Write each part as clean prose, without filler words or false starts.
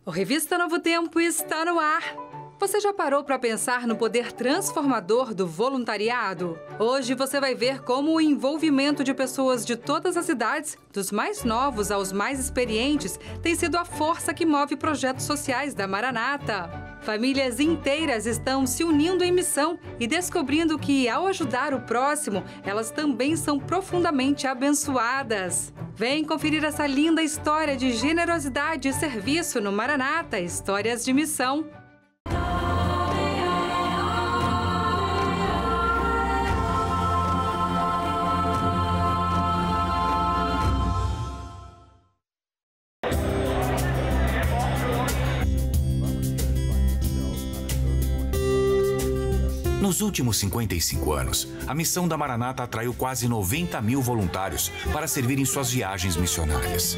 O Revista Novo Tempo está no ar. Você já parou para pensar no poder transformador do voluntariado? Hoje você vai ver como o envolvimento de pessoas de todas as idades, dos mais novos aos mais experientes, tem sido a força que move projetos sociais da Maranata. Famílias inteiras estão se unindo em missão e descobrindo que, ao ajudar o próximo, elas também são profundamente abençoadas. Vem conferir essa linda história de generosidade e serviço no Maranata, Histórias de Missão. Nos últimos 55 anos, a missão da Maranata atraiu quase 90 mil voluntários para servir em suas viagens missionárias.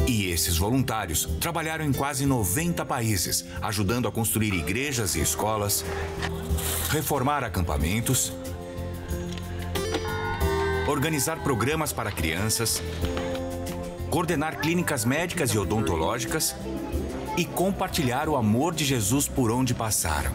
E esses voluntários trabalharam em quase 90 países, ajudando a construir igrejas e escolas, reformar acampamentos, organizar programas para crianças, coordenar clínicas médicas e odontológicas e compartilhar o amor de Jesus por onde passaram.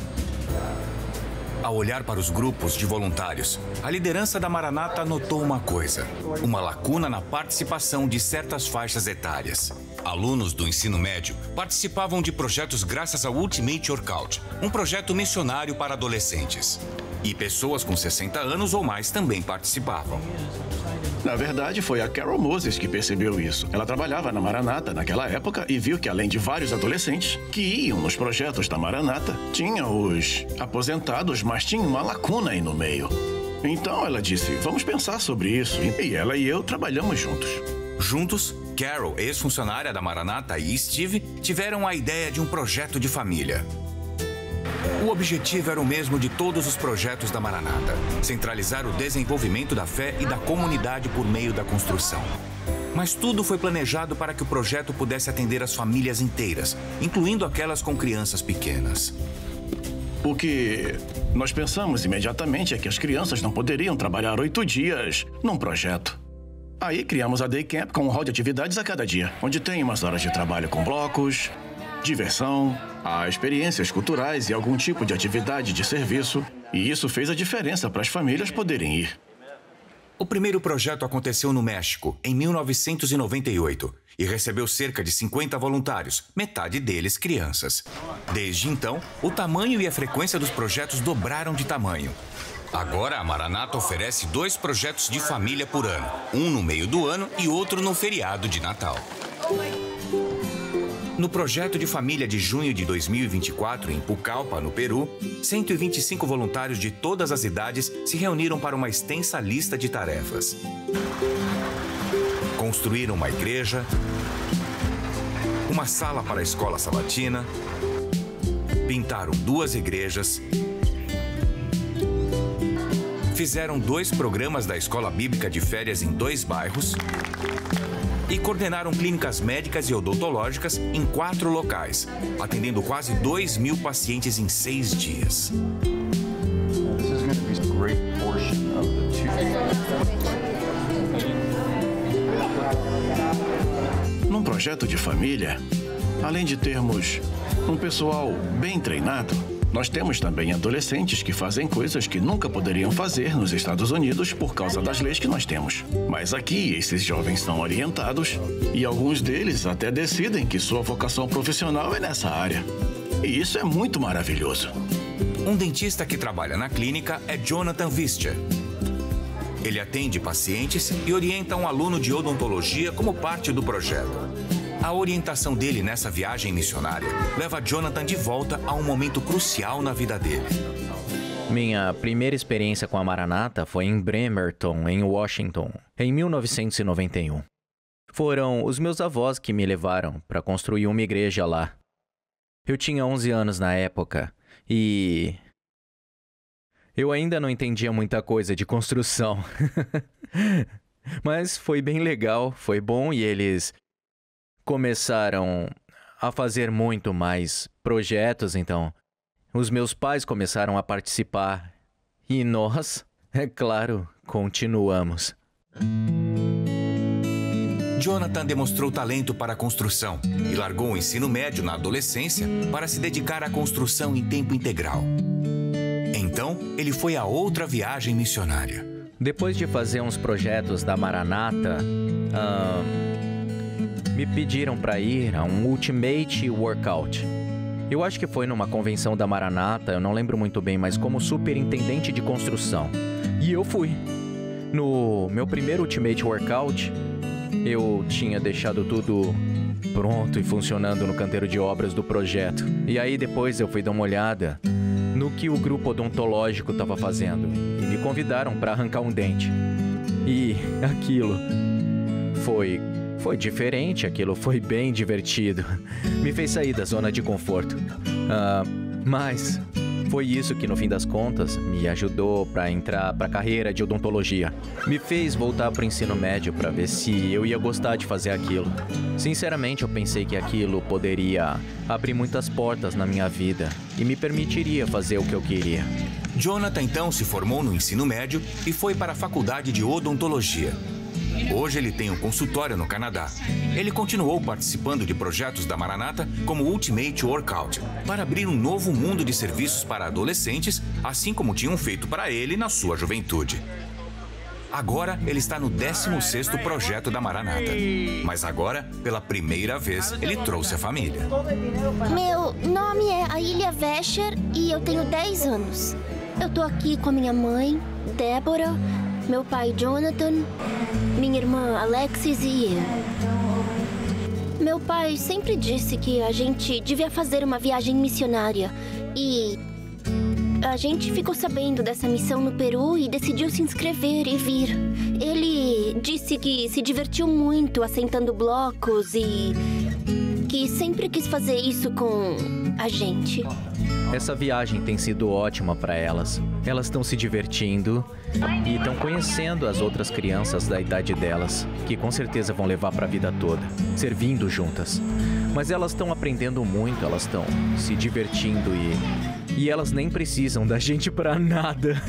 Ao olhar para os grupos de voluntários, a liderança da Maranata notou uma coisa: uma lacuna na participação de certas faixas etárias. Alunos do ensino médio participavam de projetos graças ao Ultimate Workout, um projeto missionário para adolescentes. E pessoas com 60 anos ou mais também participavam. Na verdade, foi a Carol Moses que percebeu isso. Ela trabalhava na Maranata naquela época e viu que, além de vários adolescentes que iam nos projetos da Maranata, tinha os aposentados, mas tinha uma lacuna aí no meio. Então ela disse, vamos pensar sobre isso. E ela e eu trabalhamos juntos. Juntos, Carol, ex-funcionária da Maranata, e Steve tiveram a ideia de um projeto de família. O objetivo era o mesmo de todos os projetos da Maranata: centralizar o desenvolvimento da fé e da comunidade por meio da construção. Mas tudo foi planejado para que o projeto pudesse atender as famílias inteiras, incluindo aquelas com crianças pequenas. O que nós pensamos imediatamente é que as crianças não poderiam trabalhar 8 dias num projeto. Aí criamos a Day Camp com um hall de atividades a cada dia, onde tem umas horas de trabalho com blocos, diversão, há experiências culturais e algum tipo de atividade de serviço. E isso fez a diferença para as famílias poderem ir. O primeiro projeto aconteceu no México, em 1998, e recebeu cerca de 50 voluntários, metade deles crianças. Desde então, o tamanho e a frequência dos projetos dobraram de tamanho. Agora, a Maranata oferece 2 projetos de família por ano, um no meio do ano e outro no feriado de Natal. No projeto de família de junho de 2024, em Pucallpa, no Peru, 125 voluntários de todas as idades se reuniram para uma extensa lista de tarefas. Construíram uma igreja, uma sala para a escola sabatina, pintaram 2 igrejas, fizeram 2 programas da escola bíblica de férias em 2 bairros e coordenaram clínicas médicas e odontológicas em 4 locais, atendendo quase 2.000 pacientes em 6 dias. Num projeto de família, além de termos um pessoal bem treinado, nós temos também adolescentes que fazem coisas que nunca poderiam fazer nos Estados Unidos por causa das leis que nós temos. Mas aqui, esses jovens são orientados e alguns deles até decidem que sua vocação profissional é nessa área. E isso é muito maravilhoso. Um dentista que trabalha na clínica é Jonathan Vischer. Ele atende pacientes e orienta um aluno de odontologia como parte do projeto. A orientação dele nessa viagem missionária leva Jonathan de volta a um momento crucial na vida dele. Minha primeira experiência com a Maranata foi em Bremerton, em Washington, em 1991. Foram os meus avós que me levaram para construir uma igreja lá. Eu tinha 11 anos na época e eu ainda não entendia muita coisa de construção. Mas foi bem legal, foi bom e eles começaram a fazer muito mais projetos, então os meus pais começaram a participar e nós, é claro, continuamos. Jonathan demonstrou talento para a construção e largou o ensino médio na adolescência para se dedicar à construção em tempo integral. Então, ele foi a outra viagem missionária. Depois de fazer uns projetos da Maranata, me pediram para ir a um Ultimate Workout. Eu acho que foi numa convenção da Maranata, eu não lembro muito bem, mas como superintendente de construção. E eu fui. No meu primeiro Ultimate Workout, eu tinha deixado tudo pronto e funcionando no canteiro de obras do projeto. E aí depois eu fui dar uma olhada no que o grupo odontológico estava fazendo e me convidaram para arrancar um dente. E aquilo foi diferente, aquilo foi bem divertido. Me fez sair da zona de conforto. Mas foi isso que, no fim das contas, me ajudou para entrar para a carreira de odontologia. Me fez voltar para o ensino médio para ver se eu ia gostar de fazer aquilo. Sinceramente, eu pensei que aquilo poderia abrir muitas portas na minha vida e me permitiria fazer o que eu queria. Jonathan, então, se formou no ensino médio e foi para a faculdade de odontologia. Hoje ele tem um consultório no Canadá. Ele continuou participando de projetos da Maranata como Ultimate Workout, para abrir um novo mundo de serviços para adolescentes, assim como tinham feito para ele na sua juventude. Agora ele está no 16º projeto da Maranata. Mas agora, pela primeira vez, ele trouxe a família. Meu nome é Aília Vescher e eu tenho 10 anos. Eu tô aqui com a minha mãe, Débora, meu pai Jonathan, minha irmã Alexis e eu. Meu pai sempre disse que a gente devia fazer uma viagem missionária e a gente ficou sabendo dessa missão no Peru e decidiu se inscrever e vir. Ele disse que se divertiu muito assentando blocos e que sempre quis fazer isso com a gente. Essa viagem tem sido ótima para elas. Elas estão se divertindo e estão conhecendo as outras crianças da idade delas, que com certeza vão levar para a vida toda, servindo juntas. Mas elas estão aprendendo muito, elas estão se divertindo e elas nem precisam da gente para nada.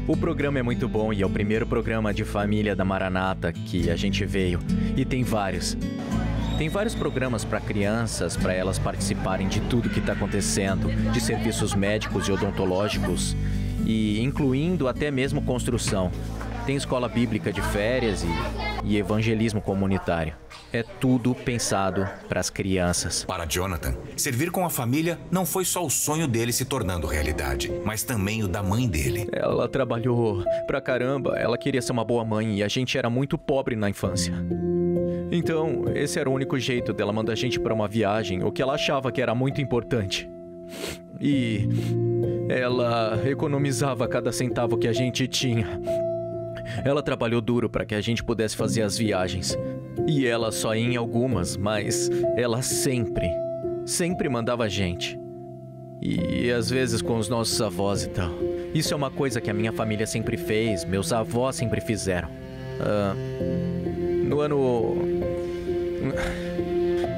O programa é muito bom e é o primeiro programa de família da Maranata que a gente veio. E tem vários. Tem vários programas para crianças, para elas participarem de tudo que está acontecendo, de serviços médicos e odontológicos, e incluindo até mesmo construção. Tem escola bíblica de férias e evangelismo comunitário. É tudo pensado para as crianças. Para Jonathan, servir com a família não foi só o sonho dele se tornando realidade, mas também o da mãe dele. Ela trabalhou pra caramba, ela queria ser uma boa mãe e a gente era muito pobre na infância. Então, esse era o único jeito dela mandar a gente para uma viagem, o que ela achava que era muito importante. E ela economizava cada centavo que a gente tinha. Ela trabalhou duro para que a gente pudesse fazer as viagens. E ela só ia em algumas, mas ela sempre mandava a gente. E às vezes com os nossos avós e tal. Isso é uma coisa que a minha família sempre fez, meus avós sempre fizeram.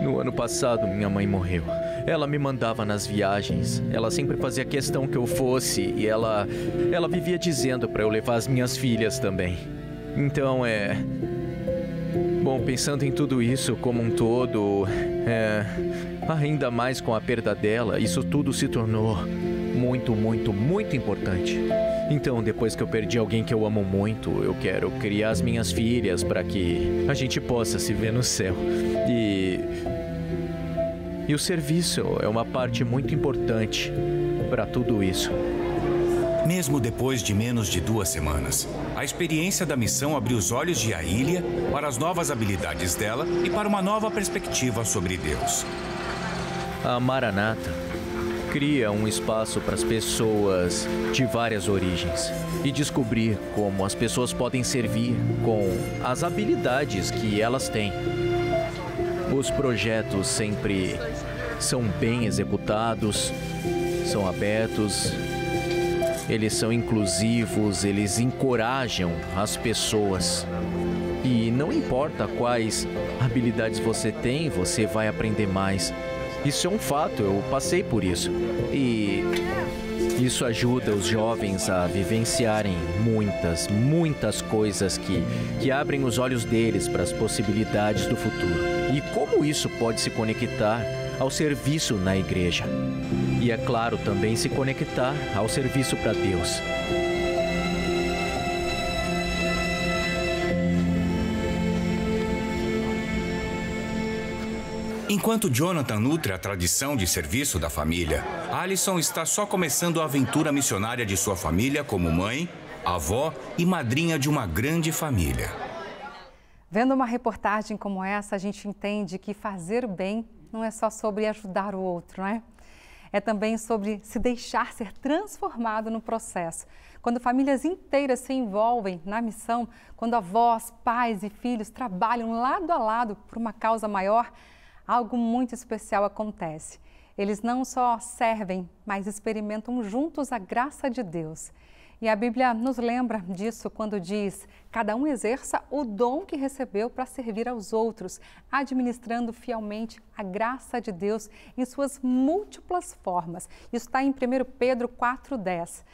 No ano passado, minha mãe morreu. Ela me mandava nas viagens. Ela sempre fazia questão que eu fosse e ela vivia dizendo para eu levar as minhas filhas também. Então bom, pensando em tudo isso como um todo, ainda mais com a perda dela, isso tudo se tornou muito, muito, muito importante. Então, depois que eu perdi alguém que eu amo muito, eu quero criar as minhas filhas para que a gente possa se ver no céu. E o serviço é uma parte muito importante para tudo isso. Mesmo depois de menos de 2 semanas, a experiência da missão abriu os olhos de Aília para as novas habilidades dela e para uma nova perspectiva sobre Deus. A Maranata cria um espaço para as pessoas de várias origens e descobrir como as pessoas podem servir com as habilidades que elas têm. Os projetos sempre são bem executados, são abertos, eles são inclusivos, eles encorajam as pessoas. E não importa quais habilidades você tem, você vai aprender mais. Isso é um fato, eu passei por isso. E Isso ajuda os jovens a vivenciarem muitas coisas que abrem os olhos deles para as possibilidades do futuro. E como isso pode se conectar ao serviço na igreja. E, é claro, também se conectar ao serviço para Deus. Enquanto Jonathan nutre a tradição de serviço da família, Alison está só começando a aventura missionária de sua família como mãe, avó e madrinha de uma grande família. Vendo uma reportagem como essa, a gente entende que fazer bem não é só sobre ajudar o outro, não é? É também sobre se deixar ser transformado no processo. Quando famílias inteiras se envolvem na missão, quando avós, pais e filhos trabalham lado a lado por uma causa maior, algo muito especial acontece. Eles não só servem, mas experimentam juntos a graça de Deus. E a Bíblia nos lembra disso quando diz: cada um exerça o dom que recebeu para servir aos outros, administrando fielmente a graça de Deus em suas múltiplas formas. Isso está em 1 Pedro 4,10.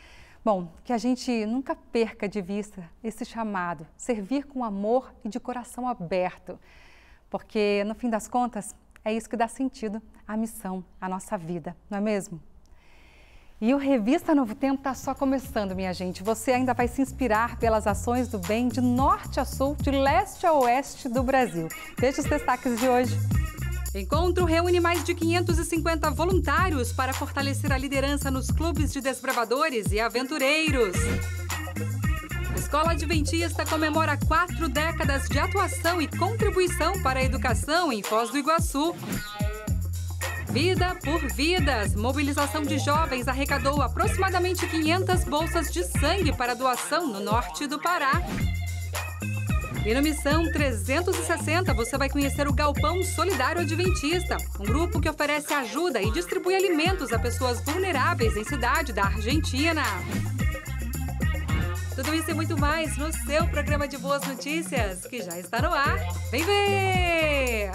Bom, que a gente nunca perca de vista esse chamado, servir com amor e de coração aberto. Porque, no fim das contas, é isso que dá sentido à missão, à nossa vida, não é mesmo? E o Revista Novo Tempo está só começando, minha gente. Você ainda vai se inspirar pelas ações do bem de norte a sul, de leste a oeste do Brasil. Veja os destaques de hoje. Encontro reúne mais de 550 voluntários para fortalecer a liderança nos clubes de desbravadores e aventureiros. Escola Adventista comemora 4 décadas de atuação e contribuição para a educação em Foz do Iguaçu. Vida por Vidas. Mobilização de jovens arrecadou aproximadamente 500 bolsas de sangue para doação no norte do Pará. E no Missão 360 você vai conhecer o Galpão Solidário Adventista, um grupo que oferece ajuda e distribui alimentos a pessoas vulneráveis em cidade da Argentina. Tudo isso e muito mais no seu programa de Boas Notícias, que já está no ar. Vem ver!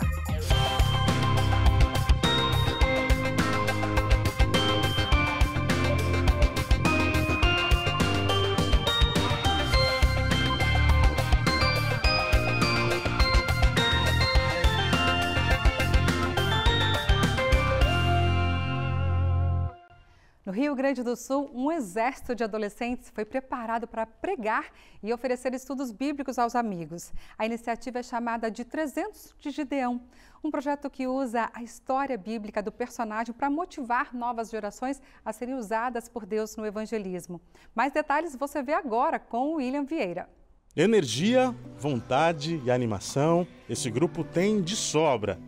No Rio Grande do Sul, um exército de adolescentes foi preparado para pregar e oferecer estudos bíblicos aos amigos. A iniciativa é chamada de 300 de Gideão, um projeto que usa a história bíblica do personagem para motivar novas gerações a serem usadas por Deus no evangelismo. Mais detalhes você vê agora com o William Vieira. Energia, vontade e animação, esse grupo tem de sobra.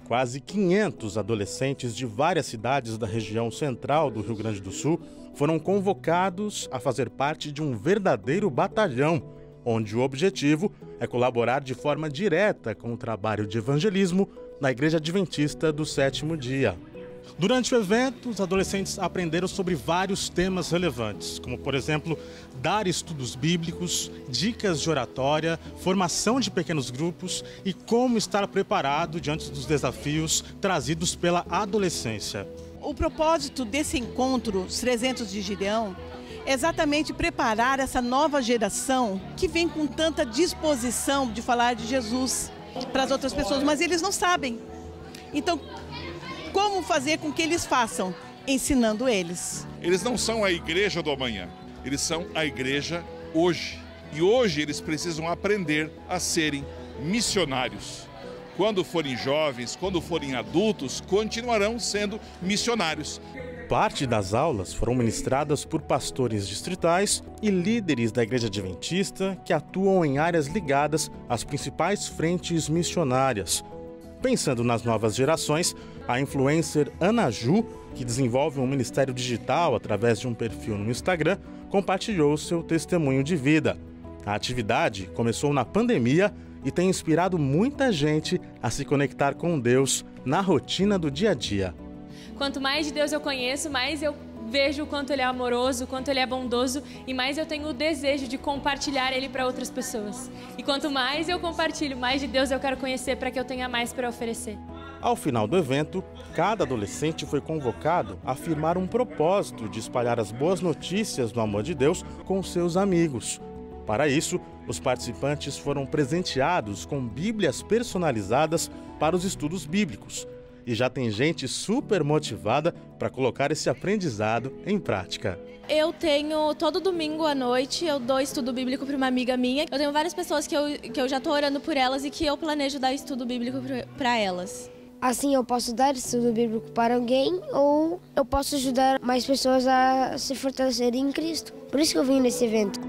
Quase 500 adolescentes de várias cidades da região central do Rio Grande do Sul foram convocados a fazer parte de um verdadeiro batalhão, onde o objetivo é colaborar de forma direta com o trabalho de evangelismo na Igreja Adventista do Sétimo Dia. Durante o evento, os adolescentes aprenderam sobre vários temas relevantes, como, por exemplo, dar estudos bíblicos, dicas de oratória, formação de pequenos grupos e como estar preparado diante dos desafios trazidos pela adolescência. O propósito desse encontro, os 300 de Gideão, é exatamente preparar essa nova geração que vem com tanta disposição de falar de Jesus para as outras pessoas, mas eles não sabem. Então, como fazer com que eles façam? Ensinando eles. Eles não são a igreja do amanhã, eles são a igreja hoje. E hoje eles precisam aprender a serem missionários. Quando forem jovens, quando forem adultos, continuarão sendo missionários. Parte das aulas foram ministradas por pastores distritais e líderes da Igreja Adventista que atuam em áreas ligadas às principais frentes missionárias. Pensando nas novas gerações, a influencer Ana Ju, que desenvolve um ministério digital através de um perfil no Instagram, compartilhou seu testemunho de vida. A atividade começou na pandemia e tem inspirado muita gente a se conectar com Deus na rotina do dia a dia. Quanto mais de Deus eu conheço, mais eu vejo o quanto Ele é amoroso, o quanto Ele é bondoso e mais eu tenho o desejo de compartilhar Ele para outras pessoas. E quanto mais eu compartilho, mais de Deus eu quero conhecer para que eu tenha mais para oferecer. Ao final do evento, cada adolescente foi convocado a afirmar um propósito de espalhar as boas notícias do amor de Deus com seus amigos. Para isso, os participantes foram presenteados com Bíblias personalizadas para os estudos bíblicos. E já tem gente super motivada para colocar esse aprendizado em prática. Eu tenho, todo domingo à noite, eu dou estudo bíblico para uma amiga minha. Eu tenho várias pessoas que eu já estou orando por elas e que eu planejo dar estudo bíblico para elas. Assim eu posso dar estudo bíblico para alguém ou eu posso ajudar mais pessoas a se fortalecerem em Cristo. Por isso que eu vim nesse evento.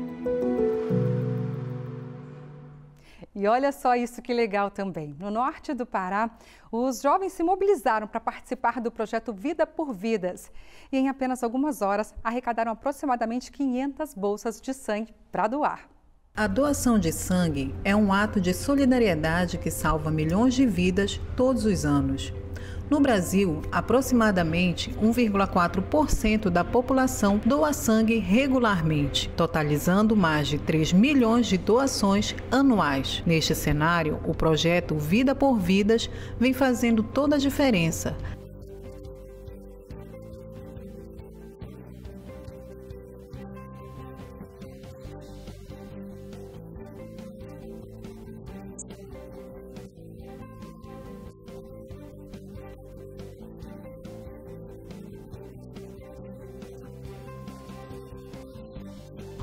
E olha só isso que legal também. No norte do Pará, os jovens se mobilizaram para participar do projeto Vida por Vidas. E em apenas algumas horas, arrecadaram aproximadamente 500 bolsas de sangue para doar. A doação de sangue é um ato de solidariedade que salva milhões de vidas todos os anos. No Brasil, aproximadamente 1,4% da população doa sangue regularmente, totalizando mais de 3 milhões de doações anuais. Neste cenário, o projeto Vida por Vidas vem fazendo toda a diferença.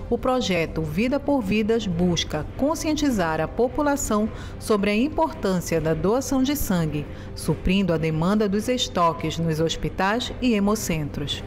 O projeto Vida por Vidas busca conscientizar a população sobre a importância da doação de sangue, suprindo a demanda dos estoques nos hospitais e hemocentros.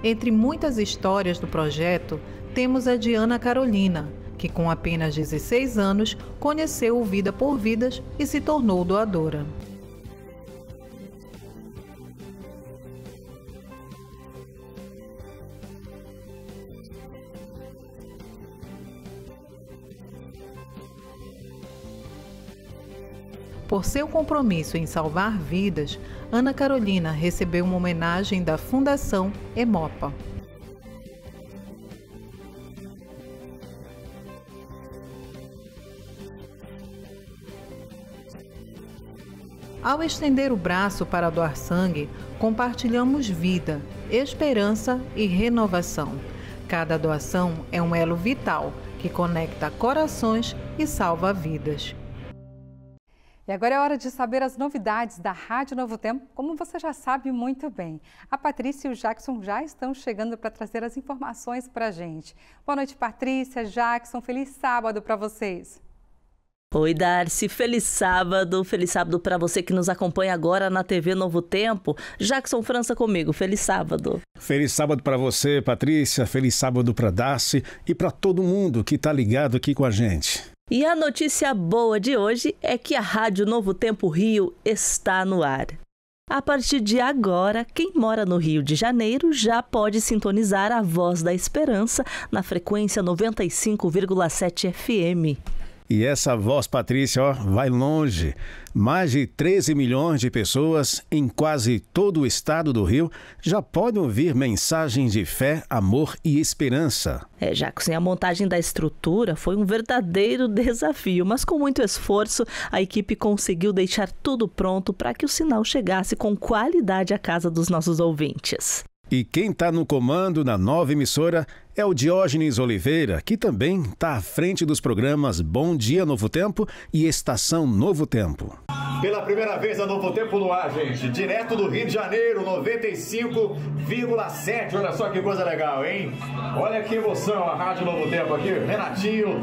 Entre muitas histórias do projeto, temos a de Ana Carolina, que com apenas 16 anos conheceu o Vida por Vidas e se tornou doadora. Por seu compromisso em salvar vidas, Ana Carolina recebeu uma homenagem da Fundação Emopa. Ao estender o braço para doar sangue, compartilhamos vida, esperança e renovação. Cada doação é um elo vital que conecta corações e salva vidas. E agora é hora de saber as novidades da Rádio Novo Tempo, como você já sabe muito bem. A Patrícia e o Jackson já estão chegando para trazer as informações para a gente. Boa noite, Patrícia, Jackson, feliz sábado para vocês. Oi, Darcy, feliz sábado para você que nos acompanha agora na TV Novo Tempo. Jackson França comigo, feliz sábado. Feliz sábado para você, Patrícia, feliz sábado para Darcy e para todo mundo que está ligado aqui com a gente. E a notícia boa de hoje é que a Rádio Novo Tempo Rio está no ar. A partir de agora, quem mora no Rio de Janeiro já pode sintonizar a Voz da Esperança na frequência 95,7 FM. E essa voz, Patrícia, vai longe. Mais de 13 milhões de pessoas em quase todo o estado do Rio já podem ouvir mensagens de fé, amor e esperança. Jackson, a montagem da estrutura foi um verdadeiro desafio, mas com muito esforço, a equipe conseguiu deixar tudo pronto para que o sinal chegasse com qualidade à casa dos nossos ouvintes. E quem está no comando na nova emissora é o Diógenes Oliveira, que também está à frente dos programas Bom Dia Novo Tempo e Estação Novo Tempo. Pela primeira vez a Novo Tempo no ar, gente. Direto do Rio de Janeiro, 95,7. Olha só que coisa legal, hein? Olha que emoção a Rádio Novo Tempo aqui. Renatinho,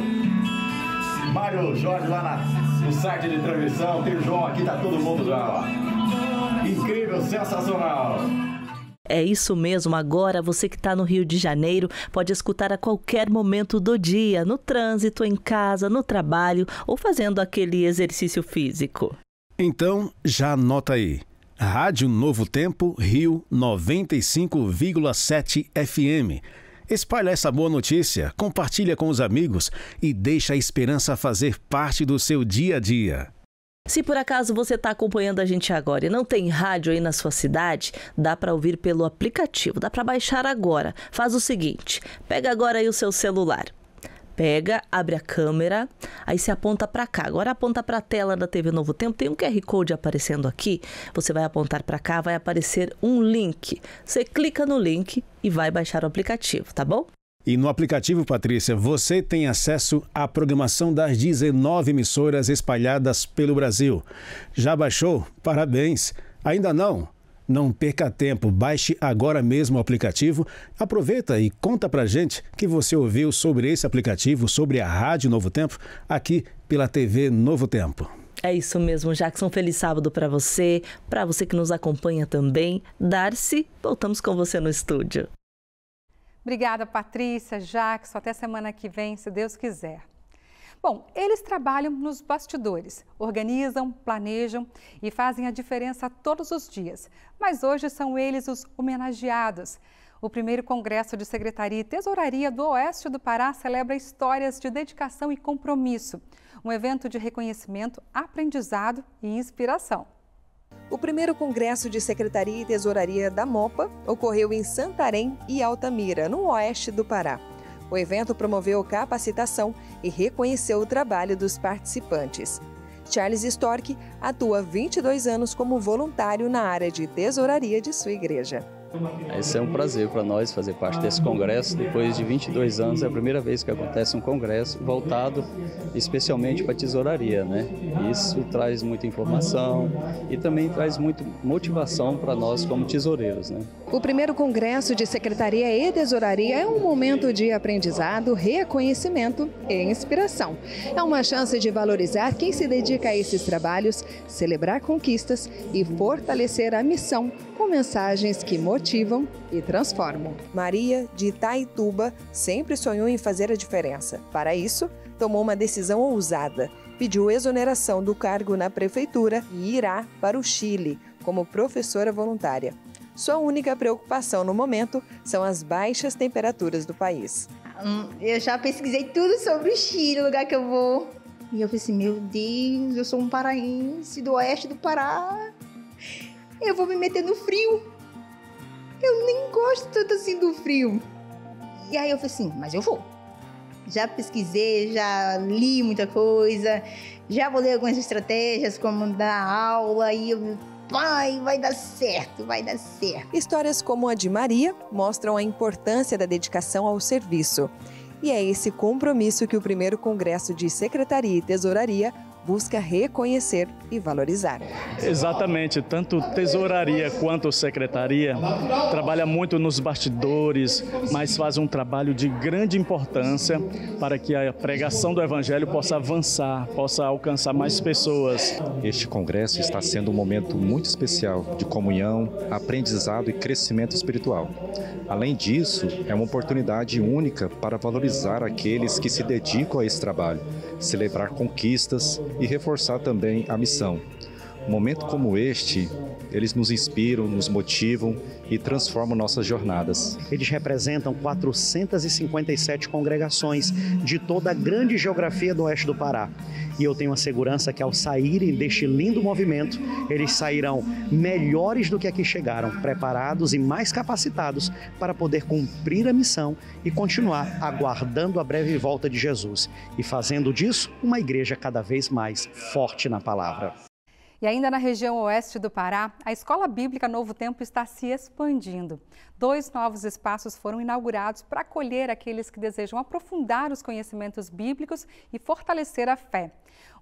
Mário Jorge lá no site de transmissão. Tem o João aqui, tá todo mundo já, ó. Incrível, sensacional. É isso mesmo, agora você que está no Rio de Janeiro pode escutar a qualquer momento do dia, no trânsito, em casa, no trabalho ou fazendo aquele exercício físico. Então, já anota aí. Rádio Novo Tempo, Rio 95,7 FM. Espalha essa boa notícia, compartilha com os amigos e deixa a esperança fazer parte do seu dia a dia. Se por acaso você está acompanhando a gente agora e não tem rádio aí na sua cidade, dá para ouvir pelo aplicativo, dá para baixar agora. Faz o seguinte, pega agora aí o seu celular. Pega, abre a câmera, aí você aponta para cá. Agora aponta para a tela da TV Novo Tempo, tem um QR Code aparecendo aqui. Você vai apontar para cá, vai aparecer um link. Você clica no link e vai baixar o aplicativo, tá bom? E no aplicativo, Patrícia, você tem acesso à programação das 19 emissoras espalhadas pelo Brasil. Já baixou? Parabéns! Ainda não? Não perca tempo, baixe agora mesmo o aplicativo. Aproveita e conta pra gente que você ouviu sobre esse aplicativo, sobre a Rádio Novo Tempo, aqui pela TV Novo Tempo. É isso mesmo, Jackson. Feliz sábado para você que nos acompanha também. Darcy, voltamos com você no estúdio. Obrigada, Patrícia, Jackson. Até semana que vem, se Deus quiser. Bom, eles trabalham nos bastidores, organizam, planejam e fazem a diferença todos os dias. Mas hoje são eles os homenageados. O primeiro Congresso de Secretaria e Tesouraria do Oeste do Pará celebra histórias de dedicação e compromisso. Um evento de reconhecimento, aprendizado e inspiração. O primeiro Congresso de Secretaria e Tesouraria da MOPA ocorreu em Santarém e Altamira, no oeste do Pará. O evento promoveu capacitação e reconheceu o trabalho dos participantes. Charles Stork atua há 22 anos como voluntário na área de tesouraria de sua igreja. Esse é um prazer para nós fazer parte desse congresso. Depois de 22 anos, é a primeira vez que acontece um congresso voltado especialmente para a tesouraria, né? Isso traz muita informação e também traz muita motivação para nós como tesoureiros, né? O primeiro Congresso de Secretaria e Tesouraria é um momento de aprendizado, reconhecimento e inspiração. É uma chance de valorizar quem se dedica a esses trabalhos, celebrar conquistas e fortalecer a missão com mensagens que motivam e transformam. Maria, de Itaituba, sempre sonhou em fazer a diferença. Para isso, tomou uma decisão ousada. Pediu exoneração do cargo na prefeitura e irá para o Chile como professora voluntária. Sua única preocupação no momento são as baixas temperaturas do país. Eu já pesquisei tudo sobre o Chile, o lugar que eu vou. E eu pensei, meu Deus, eu sou um paraense do oeste do Pará. Eu vou me meter no frio. Eu nem gosto tanto assim do frio. E aí eu falei assim, mas eu vou. Já pesquisei, já li muita coisa, já vou ler algumas estratégias, como dar aula, e eu... Vai dar certo, vai dar certo. Histórias como a de Maria mostram a importância da dedicação ao serviço. E é esse compromisso que o primeiro Congresso de Secretaria e Tesouraria busca reconhecer e valorizar. Exatamente, tanto tesouraria quanto secretaria trabalha muito nos bastidores, mas faz um trabalho de grande importância para que a pregação do Evangelho possa avançar, possa alcançar mais pessoas. Este congresso está sendo um momento muito especial de comunhão, aprendizado e crescimento espiritual. Além disso, é uma oportunidade única para valorizar aqueles que se dedicam a esse trabalho, celebrar conquistas e reforçar também a missão. Um momento como este, eles nos inspiram, nos motivam e transformam nossas jornadas. Eles representam 457 congregações de toda a grande geografia do oeste do Pará. E eu tenho a segurança que ao saírem deste lindo movimento, eles sairão melhores do que aqui chegaram, preparados e mais capacitados para poder cumprir a missão e continuar aguardando a breve volta de Jesus e fazendo disso uma igreja cada vez mais forte na palavra. E ainda na região oeste do Pará, a Escola Bíblica Novo Tempo está se expandindo. 2 novos espaços foram inaugurados para acolher aqueles que desejam aprofundar os conhecimentos bíblicos e fortalecer a fé.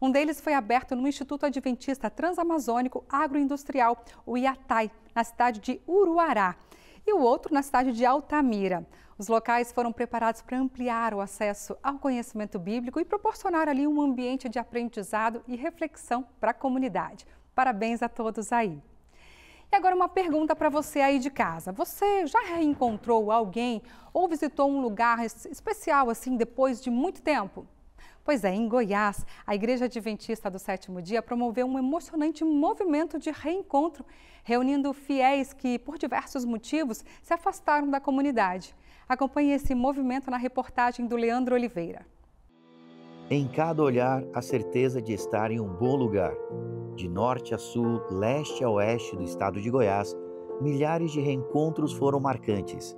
Um deles foi aberto no Instituto Adventista Transamazônico Agroindustrial, o IATAI, na cidade de Uruará, e o outro na cidade de Altamira. Os locais foram preparados para ampliar o acesso ao conhecimento bíblico e proporcionar ali um ambiente de aprendizado e reflexão para a comunidade. Parabéns a todos aí. E agora uma pergunta para você aí de casa. Você já reencontrou alguém ou visitou um lugar especial assim depois de muito tempo? Pois é, em Goiás, a Igreja Adventista do Sétimo Dia promoveu um emocionante movimento de reencontro, reunindo fiéis que, por diversos motivos, se afastaram da comunidade. Acompanhe esse movimento na reportagem do Leandro Oliveira. Em cada olhar, a certeza de estar em um bom lugar. De norte a sul, leste a oeste do estado de Goiás, milhares de reencontros foram marcantes.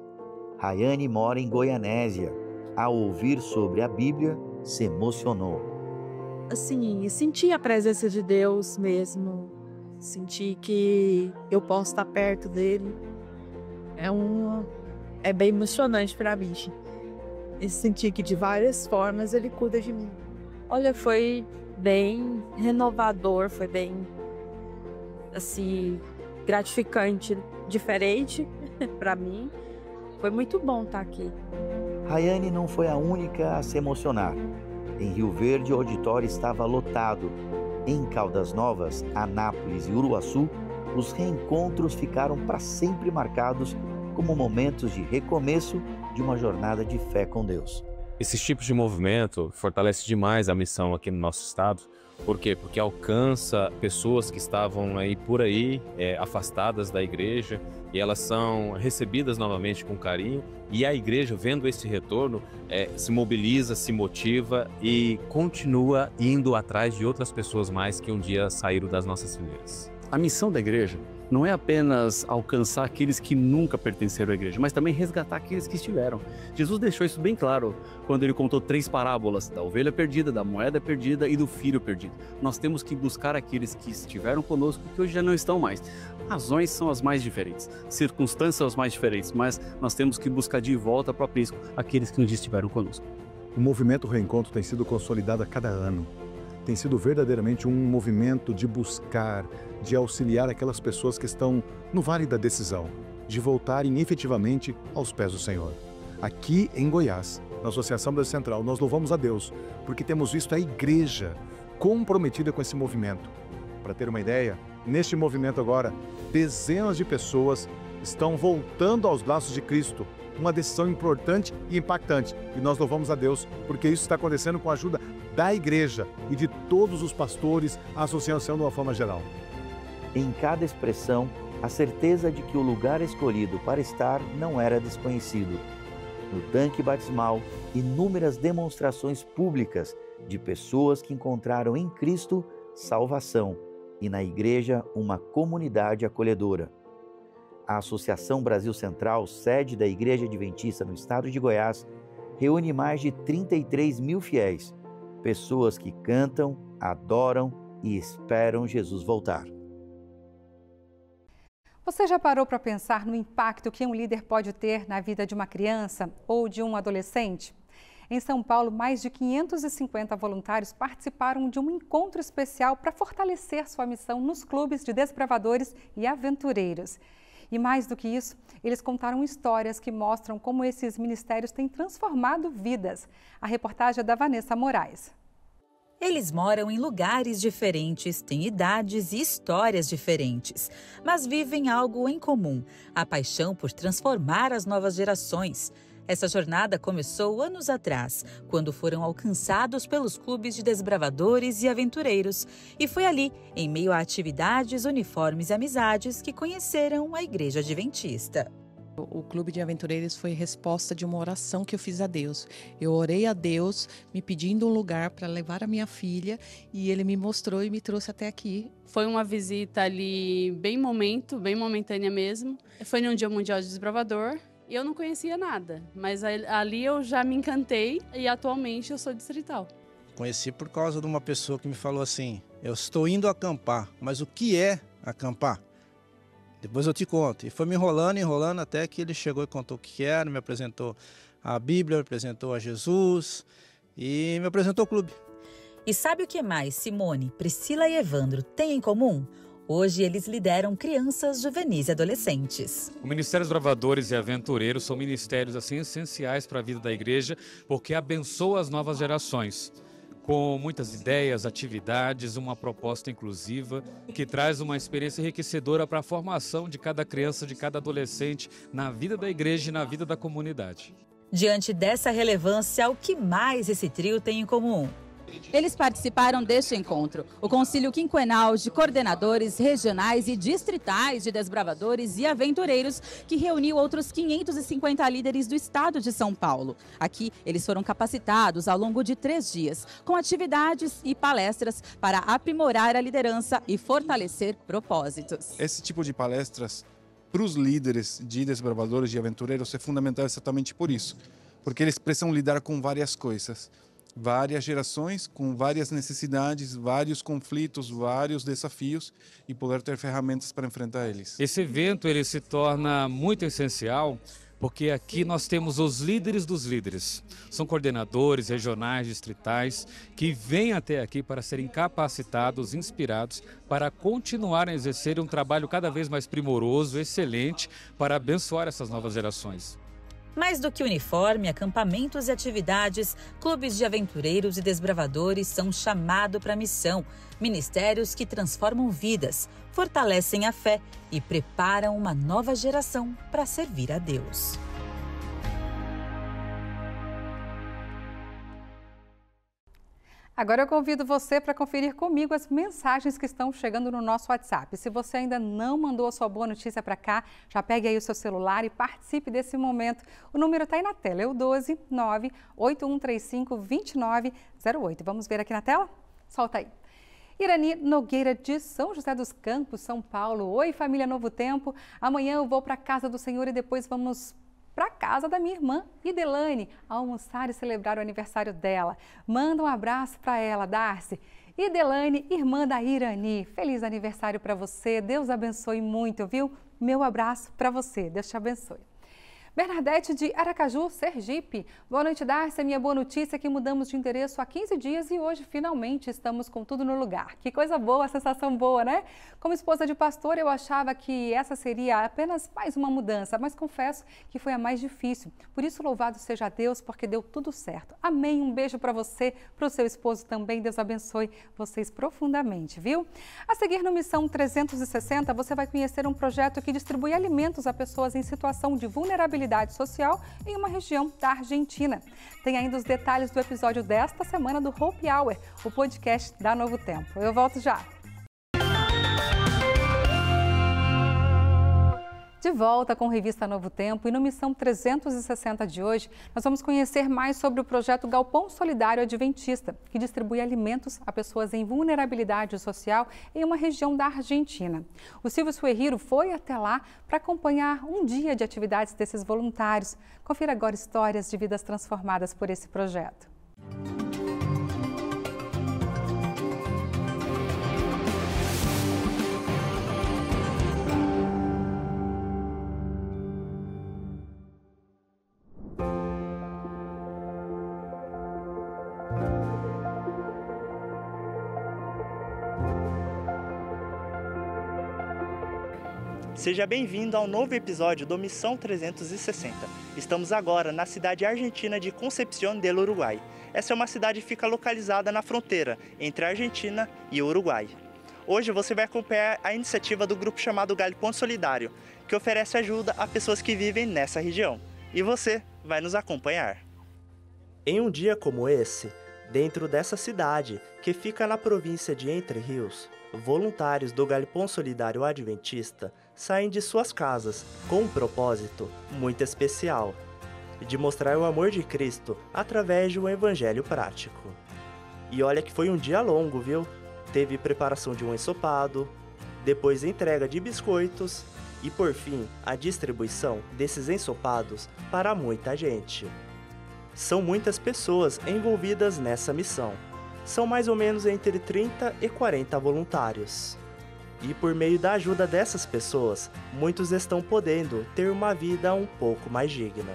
Rayane mora em Goianésia. Ao ouvir sobre a Bíblia, se emocionou. Assim, senti a presença de Deus mesmo. Senti que eu posso estar perto dele. É bem emocionante para mim. E senti que de várias formas ele cuida de mim. Olha, foi bem renovador, foi bem, assim, gratificante, diferente para mim. Foi muito bom estar aqui. Rayane não foi a única a se emocionar. Em Rio Verde, o auditório estava lotado. Em Caldas Novas, Anápolis e Uruaçu, os reencontros ficaram para sempre marcados como momentos de recomeço de uma jornada de fé com Deus. Esses tipos de movimento fortalece demais a missão aqui no nosso estado. Por quê? Porque alcança pessoas que estavam aí por aí, afastadas da igreja, e elas são recebidas novamente com carinho. E a igreja, vendo esse retorno, se mobiliza, se motiva e continua indo atrás de outras pessoas mais que um dia saíram das nossas fileiras. A missão da igreja não é apenas alcançar aqueles que nunca pertenceram à igreja, mas também resgatar aqueles que estiveram. Jesus deixou isso bem claro quando ele contou 3 parábolas, da ovelha perdida, da moeda perdida e do filho perdido. Nós temos que buscar aqueles que estiveram conosco e que hoje já não estão mais. Razões são as mais diferentes, circunstâncias são as mais diferentes, mas nós temos que buscar de volta para o aprisco aqueles que um dia estiveram conosco. O movimento Reencontro tem sido consolidado a cada ano. Tem sido verdadeiramente um movimento de buscar, de auxiliar aquelas pessoas que estão no vale da decisão, de voltarem efetivamente aos pés do Senhor. Aqui em Goiás, na Associação Brasil Central, nós louvamos a Deus, porque temos visto a igreja comprometida com esse movimento. Para ter uma ideia, neste movimento agora, dezenas de pessoas estão voltando aos braços de Cristo. Uma decisão importante e impactante. E nós louvamos a Deus, porque isso está acontecendo com a ajuda da igreja e de todos os pastores, a associação de uma forma geral. Em cada expressão, a certeza de que o lugar escolhido para estar não era desconhecido. No tanque batismal, inúmeras demonstrações públicas de pessoas que encontraram em Cristo salvação e na igreja uma comunidade acolhedora. A Associação Brasil Central, sede da Igreja Adventista no estado de Goiás, reúne mais de 33 mil fiéis, pessoas que cantam, adoram e esperam Jesus voltar. Você já parou para pensar no impacto que um líder pode ter na vida de uma criança ou de um adolescente? Em São Paulo, mais de 550 voluntários participaram de um encontro especial para fortalecer sua missão nos clubes de desbravadores e aventureiros. E mais do que isso, eles contaram histórias que mostram como esses ministérios têm transformado vidas. A reportagem é da Vanessa Moraes. Eles moram em lugares diferentes, têm idades e histórias diferentes, mas vivem algo em comum: a paixão por transformar as novas gerações. Essa jornada começou anos atrás, quando foram alcançados pelos clubes de desbravadores e aventureiros. E foi ali, em meio a atividades, uniformes e amizades, que conheceram a Igreja Adventista. O Clube de Aventureiros foi resposta de uma oração que eu fiz a Deus. Eu orei a Deus, me pedindo um lugar para levar a minha filha, e Ele me mostrou e me trouxe até aqui. Foi uma visita ali bem momentânea mesmo. Foi num Dia Mundial de Desbravador. E eu não conhecia nada, mas ali eu já me encantei e atualmente eu sou distrital. Conheci por causa de uma pessoa que me falou assim: eu estou indo acampar, mas o que é acampar? Depois eu te conto. E foi me enrolando até que ele chegou e contou o que era, me apresentou a Bíblia, me apresentou a Jesus e me apresentou o clube. E sabe o que mais Simone, Priscila e Evandro têm em comum? Hoje eles lideram crianças, juvenis e adolescentes. O Ministério dos Bravadores e Aventureiros são ministérios assim essenciais para a vida da igreja, porque abençoa as novas gerações. com muitas ideias, atividades, uma proposta inclusiva que traz uma experiência enriquecedora para a formação de cada criança, de cada adolescente na vida da igreja e na vida da comunidade. Diante dessa relevância, o que mais esse trio tem em comum? Eles participaram deste encontro, o Concílio Quinquenal de Coordenadores Regionais e Distritais de Desbravadores e Aventureiros, que reuniu outros 550 líderes do estado de São Paulo. Aqui, eles foram capacitados ao longo de 3 dias, com atividades e palestras para aprimorar a liderança e fortalecer propósitos. Esse tipo de palestras para os líderes de desbravadores e aventureiros é fundamental exatamente por isso, porque eles precisam lidar com várias coisas. Várias gerações com várias necessidades, vários conflitos, vários desafios e poder ter ferramentas para enfrentar eles. Esse evento ele se torna muito essencial porque aqui nós temos os líderes dos líderes. São coordenadores regionais, distritais, que vêm até aqui para serem capacitados, inspirados, para continuar a exercer um trabalho cada vez mais primoroso, excelente, para abençoar essas novas gerações. Mais do que uniforme, acampamentos e atividades, clubes de aventureiros e desbravadores são um chamado para a missão. Ministérios que transformam vidas, fortalecem a fé e preparam uma nova geração para servir a Deus. Agora eu convido você para conferir comigo as mensagens que estão chegando no nosso WhatsApp. Se você ainda não mandou a sua boa notícia para cá, já pegue aí o seu celular e participe desse momento. O número está aí na tela, é o 12 98135 2908. Vamos ver aqui na tela? Solta aí. Irani Nogueira de São José dos Campos, São Paulo. Oi, família Novo Tempo. Amanhã eu vou para a casa do Senhor e depois vamos para a casa da minha irmã, Idelane, almoçar e celebrar o aniversário dela. Manda um abraço para ela, Darcy. Idelane, irmã da Irani, feliz aniversário para você. Deus abençoe muito, viu? Meu abraço para você. Deus te abençoe. Bernadette de Aracaju, Sergipe. Boa noite, Darcy. Minha boa notícia é que mudamos de endereço há 15 dias e hoje finalmente estamos com tudo no lugar. Que coisa boa, sensação boa, né? Como esposa de pastor, eu achava que essa seria apenas mais uma mudança, mas confesso que foi a mais difícil. Por isso, louvado seja Deus, porque deu tudo certo. Amém. Um beijo para você, para o seu esposo também. Deus abençoe vocês profundamente, viu? A seguir no Missão 360, você vai conhecer um projeto que distribui alimentos a pessoas em situação de vulnerabilidade social em uma região da Argentina. Tem ainda os detalhes do episódio desta semana do Hope Hour, o podcast da Novo Tempo. Eu volto já. De volta com a revista Novo Tempo e no Missão 360 de hoje, nós vamos conhecer mais sobre o projeto Galpão Solidário Adventista, que distribui alimentos a pessoas em vulnerabilidade social em uma região da Argentina. O Silvio Suerriro foi até lá para acompanhar um dia de atividades desses voluntários. Confira agora histórias de vidas transformadas por esse projeto. Seja bem-vindo ao novo episódio do Missão 360. Estamos agora na cidade argentina de Concepción del Uruguay. Essa é uma cidade que fica localizada na fronteira entre a Argentina e o Uruguai. Hoje você vai acompanhar a iniciativa do grupo chamado Galpão Solidário, que oferece ajuda a pessoas que vivem nessa região. E você vai nos acompanhar. Em um dia como esse, dentro dessa cidade, que fica na província de Entre Rios, voluntários do Galpão Solidário Adventista saem de suas casas com um propósito muito especial, de mostrar o amor de Cristo através de um evangelho prático. E olha que foi um dia longo, viu? Teve preparação de um ensopado, depois entrega de biscoitos e, por fim, a distribuição desses ensopados para muita gente. São muitas pessoas envolvidas nessa missão. São mais ou menos entre 30 e 40 voluntários. E por meio da ajuda dessas pessoas, muitos estão podendo ter uma vida um pouco mais digna.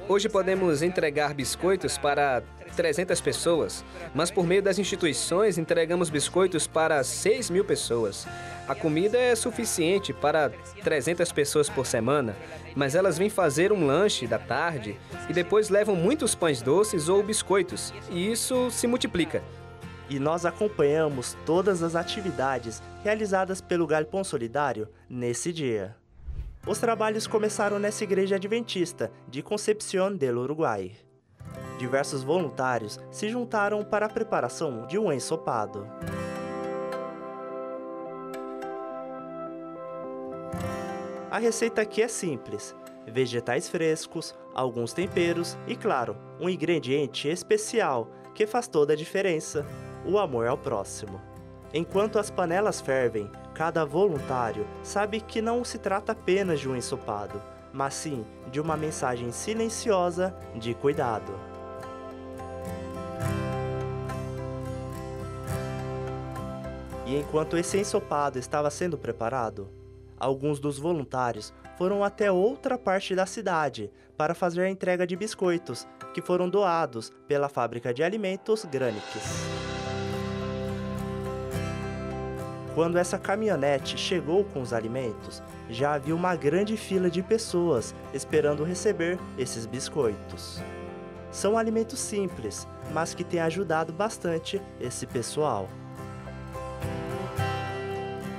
Hoje podemos entregar biscoitos para 300 pessoas, mas por meio das instituições entregamos biscoitos para 6.000 pessoas. A comida é suficiente para 300 pessoas por semana, mas elas vêm fazer um lanche da tarde e depois levam muitos pães doces ou biscoitos, e isso se multiplica. E nós acompanhamos todas as atividades realizadas pelo Galpão Solidário nesse dia. Os trabalhos começaram nessa igreja adventista de Concepción del Uruguay. Diversos voluntários se juntaram para a preparação de um ensopado. A receita aqui é simples: vegetais frescos, alguns temperos e, claro, um ingrediente especial que faz toda a diferença: o amor ao próximo. Enquanto as panelas fervem, cada voluntário sabe que não se trata apenas de um ensopado, mas sim de uma mensagem silenciosa de cuidado. E enquanto esse ensopado estava sendo preparado, alguns dos voluntários foram até outra parte da cidade para fazer a entrega de biscoitos que foram doados pela fábrica de alimentos Granix. Quando essa caminhonete chegou com os alimentos, já havia uma grande fila de pessoas esperando receber esses biscoitos. São alimentos simples, mas que têm ajudado bastante esse pessoal.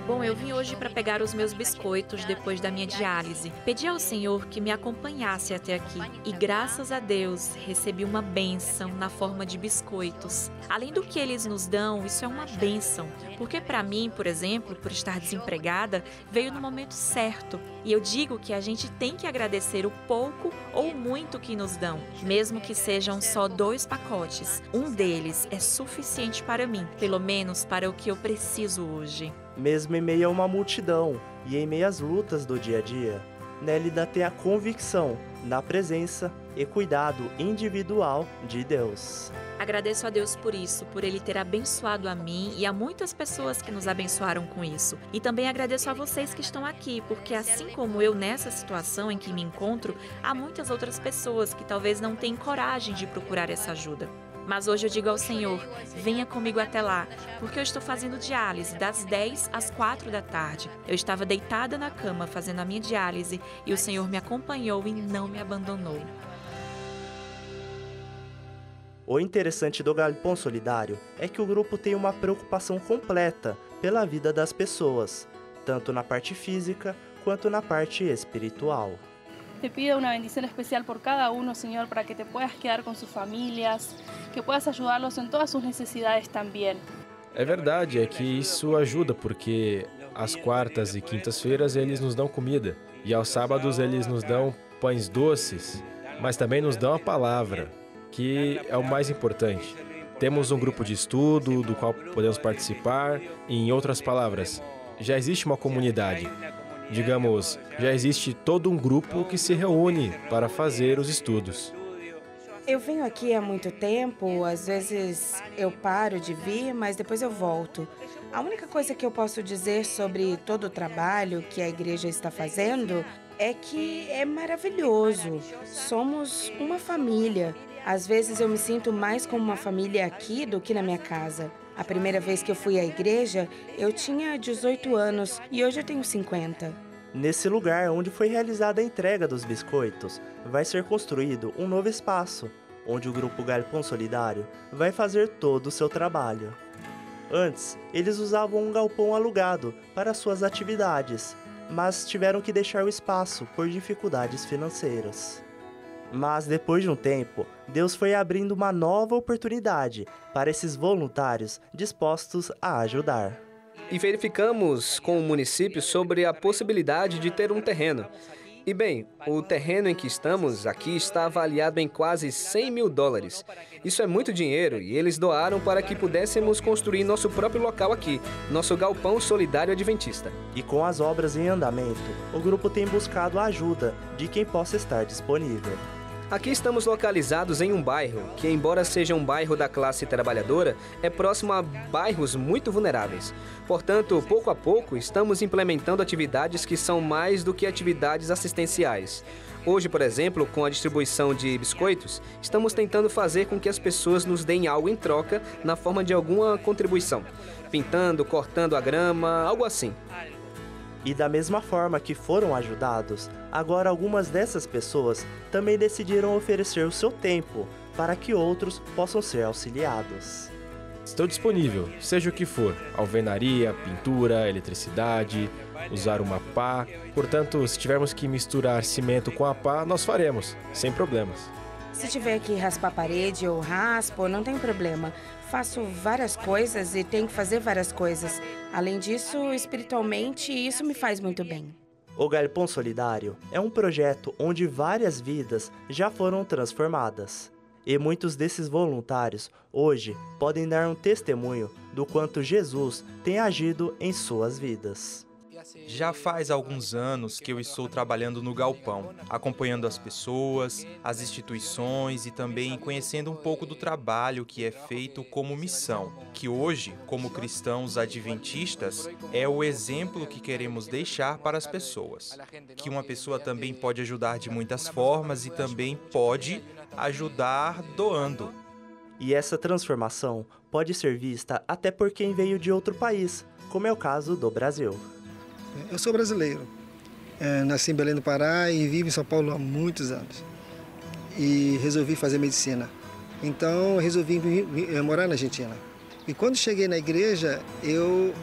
Bom, eu vim hoje para pegar os meus biscoitos depois da minha diálise. Pedi ao Senhor que me acompanhasse até aqui e, graças a Deus, recebi uma bênção na forma de biscoitos. Além do que eles nos dão, isso é uma bênção, porque para mim, por exemplo, por estar desempregada, veio no momento certo. E eu digo que a gente tem que agradecer o pouco ou muito que nos dão, mesmo que sejam só 2 pacotes. Um deles é suficiente para mim, pelo menos para o que eu preciso hoje. Mesmo em meio a uma multidão e em meio às lutas do dia a dia, Nélida tem a convicção na presença e cuidado individual de Deus. Agradeço a Deus por isso, por Ele ter abençoado a mim e a muitas pessoas que nos abençoaram com isso. E também agradeço a vocês que estão aqui, porque assim como eu nessa situação em que me encontro, há muitas outras pessoas que talvez não tenham coragem de procurar essa ajuda. Mas hoje eu digo ao Senhor, venha comigo até lá, porque eu estou fazendo diálise das 10 às 4 da tarde. Eu estava deitada na cama fazendo a minha diálise e o Senhor me acompanhou e não me abandonou. O interessante do Galpão Solidário é que o grupo tem uma preocupação completa pela vida das pessoas, tanto na parte física quanto na parte espiritual. Te pido una bendición especial por cada uno, Señor, para que te puedas quedar con sus familias, que puedas ayudarlos en todas sus necesidades también. É verdade, é que isso ajuda, porque às quartas e quintas-feiras eles nos dão comida, e aos sábados eles nos dão pães doces, mas também nos dão a palavra, que é o mais importante. Temos um grupo de estudo do qual podemos participar, e, em outras palavras, já existe uma comunidade. Digamos, já existe todo um grupo que se reúne para fazer os estudos. Eu venho aqui há muito tempo, às vezes eu paro de vir, mas depois eu volto. A única coisa que eu posso dizer sobre todo o trabalho que a igreja está fazendo é que é maravilhoso. Somos uma família. Às vezes eu me sinto mais como uma família aqui do que na minha casa. A primeira vez que eu fui à igreja, eu tinha 18 anos e hoje eu tenho 50. Nesse lugar onde foi realizada a entrega dos biscoitos, vai ser construído um novo espaço, onde o Grupo Galpão Solidário vai fazer todo o seu trabalho. Antes, eles usavam um galpão alugado para suas atividades, mas tiveram que deixar o espaço por dificuldades financeiras. Mas depois de um tempo, Deus foi abrindo uma nova oportunidade para esses voluntários dispostos a ajudar. E verificamos com o município sobre a possibilidade de ter um terreno. E bem, o terreno em que estamos aqui está avaliado em quase $100 mil. Isso é muito dinheiro e eles doaram para que pudéssemos construir nosso próprio local aqui, nosso Galpão Solidário Adventista. E com as obras em andamento, o grupo tem buscado a ajuda de quem possa estar disponível. Aqui estamos localizados em um bairro que, embora seja um bairro da classe trabalhadora, é próximo a bairros muito vulneráveis. Portanto, pouco a pouco, estamos implementando atividades que são mais do que atividades assistenciais. Hoje, por exemplo, com a distribuição de biscoitos, estamos tentando fazer com que as pessoas nos deem algo em troca na forma de alguma contribuição. Pintando, cortando a grama, algo assim. E da mesma forma que foram ajudados, agora algumas dessas pessoas também decidiram oferecer o seu tempo para que outros possam ser auxiliados. Estou disponível, seja o que for, alvenaria, pintura, eletricidade, usar uma pá. Portanto, se tivermos que misturar cimento com a pá, nós faremos, sem problemas. Se tiver que raspar a parede, eu raspo, não tem problema. Faço várias coisas e tenho que fazer várias coisas. Além disso, espiritualmente, isso me faz muito bem. O Galpão Solidário é um projeto onde várias vidas já foram transformadas. E muitos desses voluntários hoje podem dar um testemunho do quanto Jesus tem agido em suas vidas. Já faz alguns anos que eu estou trabalhando no galpão, acompanhando as pessoas, as instituições e também conhecendo um pouco do trabalho que é feito como missão, que hoje, como cristãos adventistas, é o exemplo que queremos deixar para as pessoas. Que uma pessoa também pode ajudar de muitas formas e também pode ajudar doando. E essa transformação pode ser vista até por quem veio de outro país, como é o caso do Brasil. Eu sou brasileiro, nasci em Belém do Pará e vivo em São Paulo há muitos anos. E resolvi fazer medicina. Então resolvi morar na Argentina. E quando cheguei na igreja, eu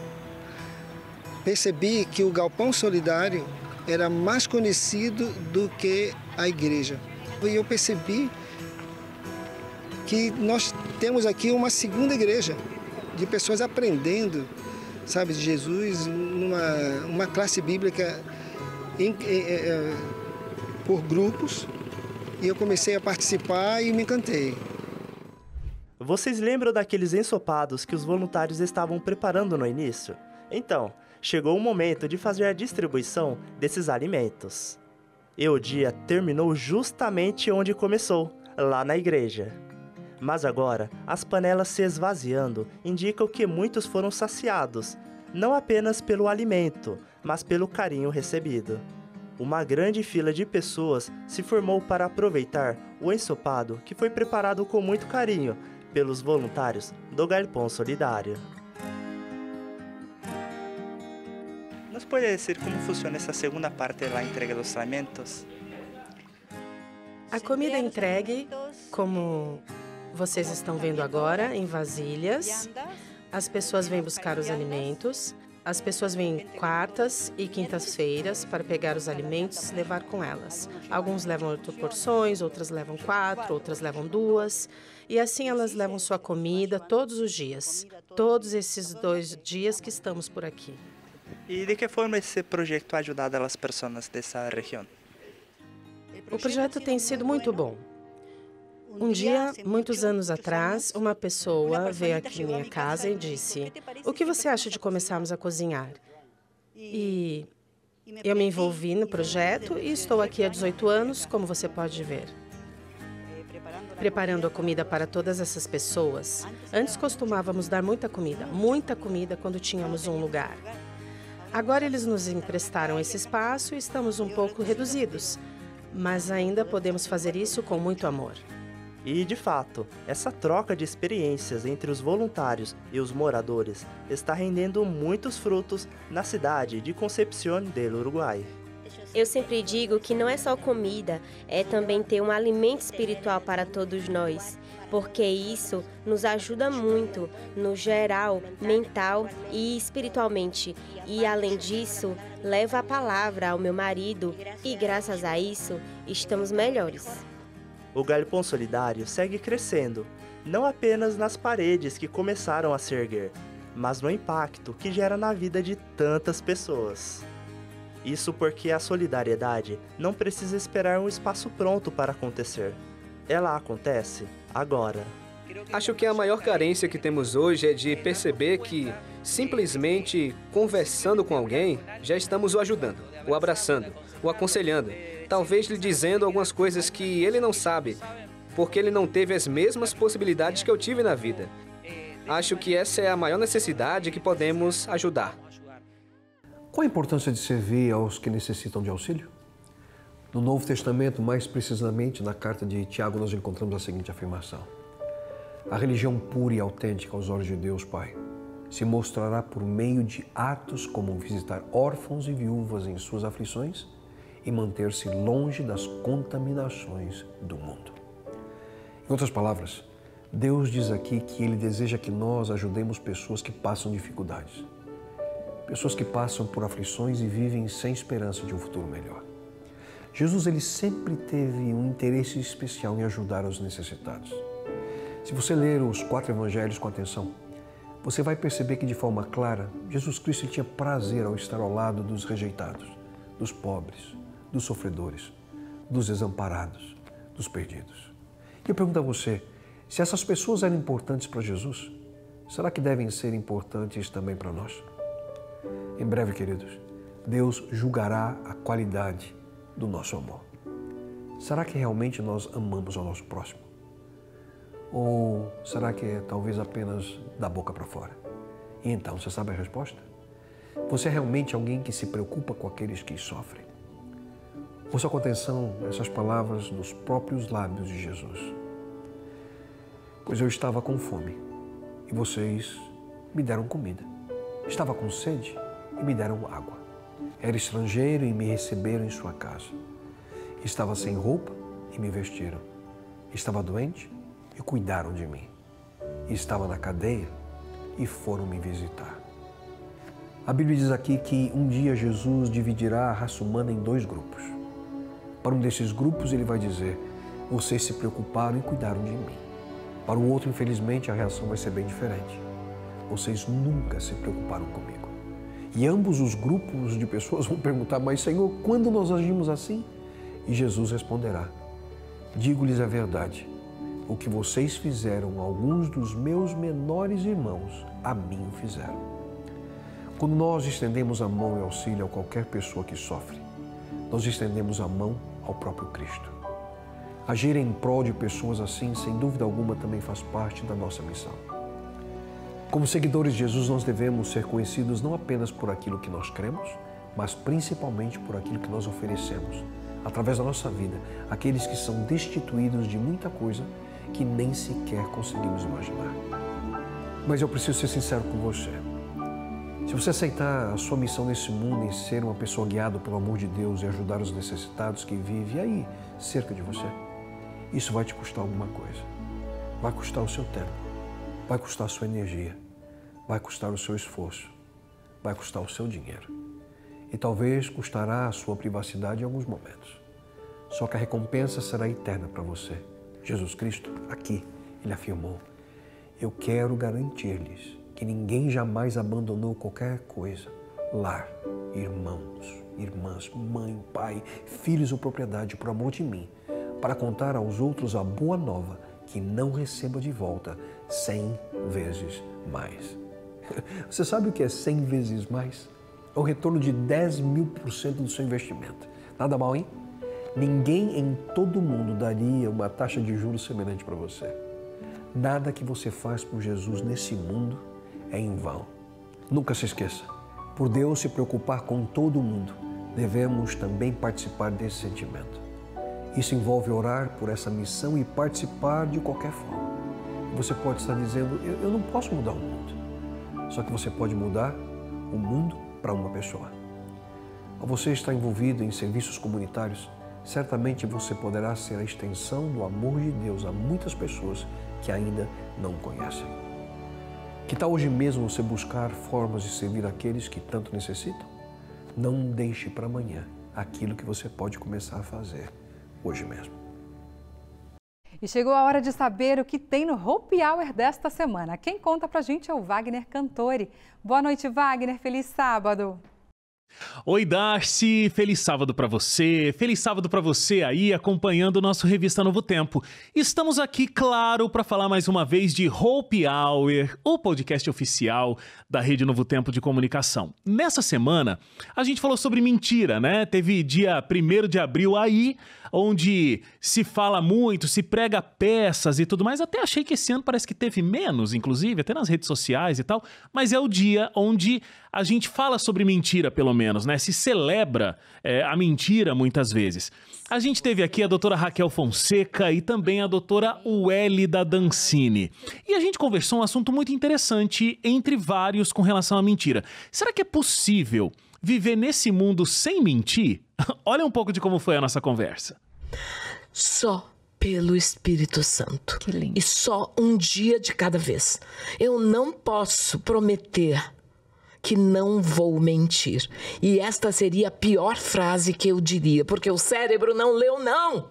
percebi que o Galpão Solidário era mais conhecido do que a igreja. E eu percebi que nós temos aqui uma segunda igreja, de pessoas aprendendo, sabe, de Jesus, uma classe bíblica por grupos, e eu comecei a participar e me encantei. Vocês lembram daqueles ensopados que os voluntários estavam preparando no início? Então, chegou o momento de fazer a distribuição desses alimentos. E o dia terminou justamente onde começou, lá na igreja. Mas agora, as panelas se esvaziando indicam que muitos foram saciados, não apenas pelo alimento, mas pelo carinho recebido. Uma grande fila de pessoas se formou para aproveitar o ensopado que foi preparado com muito carinho pelos voluntários do Galpão Solidário. ¿Nos pode dizer como funciona essa segunda parte da entrega dos alimentos? A comida é entregue, como vocês estão vendo agora, em vasilhas. As pessoas vêm buscar os alimentos. As pessoas vêm quartas e quintas-feiras para pegar os alimentos e levar com elas. Alguns levam 8 porções, outras levam 4, outras levam 2. E assim elas levam sua comida todos os dias. Todos esses 2 dias que estamos por aqui. E de que forma esse projeto ha ajudado as pessoas dessa região? O projeto tem sido muito bom. Um dia, muitos anos atrás, uma pessoa veio aqui em minha casa e disse: "O que você acha de começarmos a cozinhar?" E eu me envolvi no projeto e estou aqui há 18 anos, como você pode ver. Preparando a comida para todas essas pessoas. Antes costumávamos dar muita comida quando tínhamos um lugar. Agora eles nos emprestaram esse espaço e estamos um pouco reduzidos, mas ainda podemos fazer isso com muito amor. E, de fato, essa troca de experiências entre os voluntários e os moradores está rendendo muitos frutos na cidade de Concepción del Uruguay. Eu sempre digo que não é só comida, é também ter um alimento espiritual para todos nós, porque isso nos ajuda muito, no geral, mental e espiritualmente. E, além disso, leva a palavra ao meu marido e, graças a isso, estamos melhores. O Galpão Solidário segue crescendo, não apenas nas paredes que começaram a se erguer, mas no impacto que gera na vida de tantas pessoas. Isso porque a solidariedade não precisa esperar um espaço pronto para acontecer. Ela acontece agora. Acho que a maior carência que temos hoje é de perceber que, simplesmente conversando com alguém, já estamos o ajudando, o abraçando, o aconselhando, talvez lhe dizendo algumas coisas que ele não sabe, porque ele não teve as mesmas possibilidades que eu tive na vida. Acho que essa é a maior necessidade que podemos ajudar. Qual a importância de servir aos que necessitam de auxílio? No Novo Testamento, mais precisamente na carta de Tiago, nós encontramos a seguinte afirmação: a religião pura e autêntica aos olhos de Deus Pai se mostrará por meio de atos como visitar órfãos e viúvas em suas aflições e manter-se longe das contaminações do mundo. Em outras palavras, Deus diz aqui que Ele deseja que nós ajudemos pessoas que passam dificuldades. Pessoas que passam por aflições e vivem sem esperança de um futuro melhor. Jesus, Ele sempre teve um interesse especial em ajudar os necessitados. Se você ler os 4 evangelhos com atenção, você vai perceber que de forma clara, Jesus Cristo tinha prazer ao estar ao lado dos rejeitados, dos pobres, dos sofredores, dos desamparados, dos perdidos. E eu pergunto a você, se essas pessoas eram importantes para Jesus, será que devem ser importantes também para nós? Em breve, queridos, Deus julgará a qualidade do nosso amor. Será que realmente nós amamos ao nosso próximo? Ou será que é talvez apenas da boca para fora? E então, você sabe a resposta? Você é realmente alguém que se preocupa com aqueles que sofrem? Ouça com atenção essas palavras dos próprios lábios de Jesus. Pois eu estava com fome e vocês me deram comida. Estava com sede e me deram água. Era estrangeiro e me receberam em sua casa. Estava sem roupa e me vestiram. Estava doente e cuidaram de mim. Estava na cadeia e foram me visitar. A Bíblia diz aqui que um dia Jesus dividirá a raça humana em 2 grupos. Para um desses grupos ele vai dizer, vocês se preocuparam e cuidaram de mim. Para o outro, infelizmente, a reação vai ser bem diferente. Vocês nunca se preocuparam comigo. E ambos os grupos de pessoas vão perguntar, mas Senhor, quando nós agimos assim? E Jesus responderá, digo-lhes a verdade, o que vocês fizeram a alguns dos meus menores irmãos, a mim o fizeram. Quando nós estendemos a mão em auxílio a qualquer pessoa que sofre, nós estendemos a mão ao próprio Cristo. Agir em prol de pessoas assim, sem dúvida alguma, também faz parte da nossa missão. Como seguidores de Jesus, nós devemos ser conhecidos não apenas por aquilo que nós cremos, mas principalmente por aquilo que nós oferecemos, através da nossa vida, àqueles que são destituídos de muita coisa que nem sequer conseguimos imaginar. Mas eu preciso ser sincero com você. Se você aceitar a sua missão nesse mundo em ser uma pessoa guiada pelo amor de Deus e ajudar os necessitados que vivem aí cerca de você, isso vai te custar alguma coisa. Vai custar o seu tempo, vai custar a sua energia, vai custar o seu esforço, vai custar o seu dinheiro. E talvez custará a sua privacidade em alguns momentos. Só que a recompensa será eterna para você. Jesus Cristo, aqui, Ele afirmou, eu quero garantir-lhes que ninguém jamais abandonou qualquer coisa, lar, irmãos, irmãs, mãe, pai, filhos ou propriedade por amor de mim, para contar aos outros a boa nova que não receba de volta 100 vezes mais. Você sabe o que é 100 vezes mais? É o retorno de 10.000% do seu investimento. Nada mal, hein? Ninguém em todo o mundo daria uma taxa de juros semelhante para você. Nada que você faz por Jesus nesse mundo é em vão. Nunca se esqueça, por Deus se preocupar com todo mundo, devemos também participar desse sentimento. Isso envolve orar por essa missão e participar de qualquer forma. Você pode estar dizendo, eu não posso mudar o mundo. Só que você pode mudar o mundo para uma pessoa. Ao você estar envolvido em serviços comunitários, certamente você poderá ser a extensão do amor de Deus a muitas pessoas que ainda não o conhecem. Que tal hoje mesmo você buscar formas de servir aqueles que tanto necessitam? Não deixe para amanhã aquilo que você pode começar a fazer hoje mesmo. E chegou a hora de saber o que tem no Hope Hour desta semana. Quem conta pra gente é o Wagner Cantore. Boa noite, Wagner. Feliz sábado. Oi, Darcy, feliz sábado para você aí acompanhando o nosso Revista Novo Tempo. Estamos aqui, claro, para falar mais uma vez de Hope Hour, o podcast oficial da Rede Novo Tempo de Comunicação. Nessa semana, a gente falou sobre mentira, né? Teve dia 1º de abril aí, onde se fala muito, se prega peças e tudo mais. Até achei que esse ano parece que teve menos, inclusive, até nas redes sociais e tal, mas é o dia onde a gente fala sobre mentira, pelo menos, né? Se celebra a mentira muitas vezes. A gente teve aqui a doutora Raquel Fonseca e também a doutora Wélida Dancini. E a gente conversou um assunto muito interessante, entre vários, com relação à mentira. Será que é possível viver nesse mundo sem mentir? Olha um pouco de como foi a nossa conversa. Só pelo Espírito Santo. Que lindo. E só um dia de cada vez. Eu não posso prometer que não vou mentir. E esta seria a pior frase que eu diria, porque o cérebro não leu não.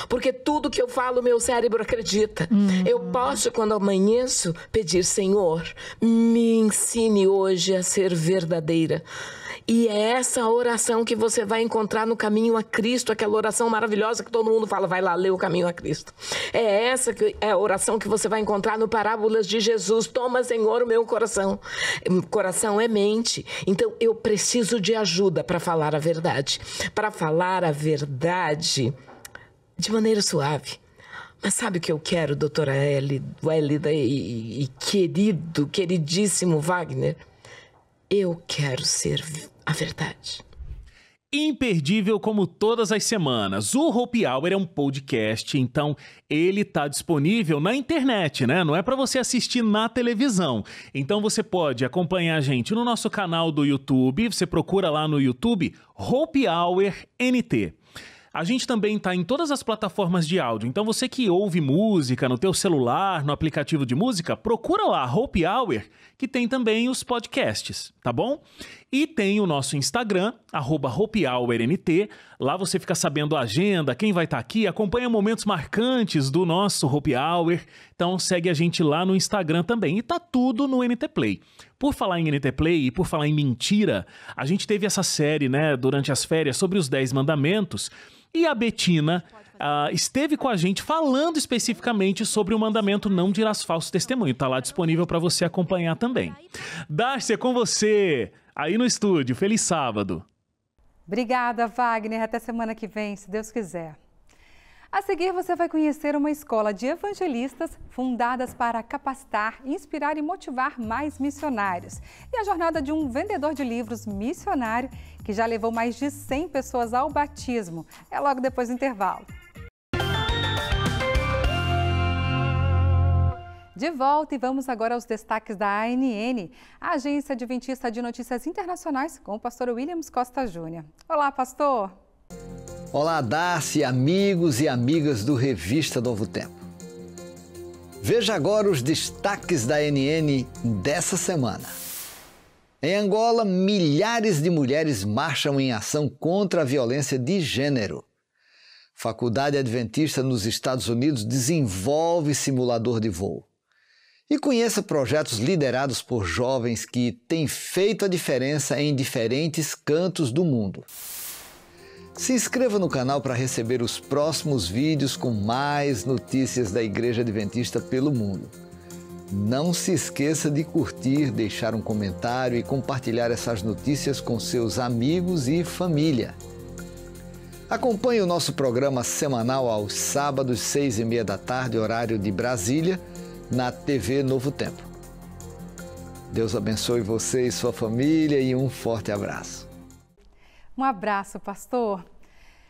Porque tudo que eu falo, meu cérebro acredita. Eu posso, quando amanheço, pedir: Senhor, me ensine hoje a ser verdadeira. E é essa oração que você vai encontrar no Caminho a Cristo, aquela oração maravilhosa que todo mundo fala: vai lá ler o Caminho a Cristo. É essa que é a oração que você vai encontrar no Parábolas de Jesus. Toma, Senhor, o meu coração. Coração é mente. Então, eu preciso de ajuda para falar a verdade. Para falar a verdade de maneira suave. Mas sabe o que eu quero, doutora Wélida e queridíssimo Wagner? Eu quero ser a verdade. Imperdível como todas as semanas. O Hope Hour é um podcast, então ele tá disponível na internet, né? Não é para você assistir na televisão. Então você pode acompanhar a gente no nosso canal do YouTube. Você procura lá no YouTube Hope Hour NT. A gente também está em todas as plataformas de áudio, então você que ouve música no teu celular, no aplicativo de música, procura lá Hope Hour, que tem também os podcasts, tá bom? E tem o nosso Instagram, @HopeHourNT, lá você fica sabendo a agenda, quem vai estar aqui, acompanha momentos marcantes do nosso Hope Hour, então segue a gente lá no Instagram também, e tá tudo no NT Play. Por falar em NT Play e por falar em mentira, a gente teve essa série, né, durante as férias sobre os 10 mandamentos, e a Betina esteve com a gente falando especificamente sobre o mandamento não dirás falso testemunho. Tá lá disponível para você acompanhar também. Darcy, é com você, aí no estúdio. Feliz sábado. Obrigada, Wagner. Até semana que vem, se Deus quiser. A seguir, você vai conhecer uma escola de evangelistas fundadas para capacitar, inspirar e motivar mais missionários. E a jornada de um vendedor de livros missionário que já levou mais de 100 pessoas ao batismo. É logo depois do intervalo. De volta e vamos agora aos destaques da ANN, a Agência Adventista de Notícias Internacionais, com o pastor Williams Costa Júnior. Olá, pastor! Olá, Darcy, amigos e amigas do Revista Novo Tempo. Veja agora os destaques da ANN dessa semana. Em Angola, milhares de mulheres marcham em ação contra a violência de gênero. Faculdade Adventista nos Estados Unidos desenvolve simulador de voo. E conheça projetos liderados por jovens que têm feito a diferença em diferentes cantos do mundo. Se inscreva no canal para receber os próximos vídeos com mais notícias da Igreja Adventista pelo mundo. Não se esqueça de curtir, deixar um comentário e compartilhar essas notícias com seus amigos e família. Acompanhe o nosso programa semanal aos sábados, 6h30 da tarde, horário de Brasília, na TV Novo Tempo. Deus abençoe você e sua família e um forte abraço. Um abraço, pastor.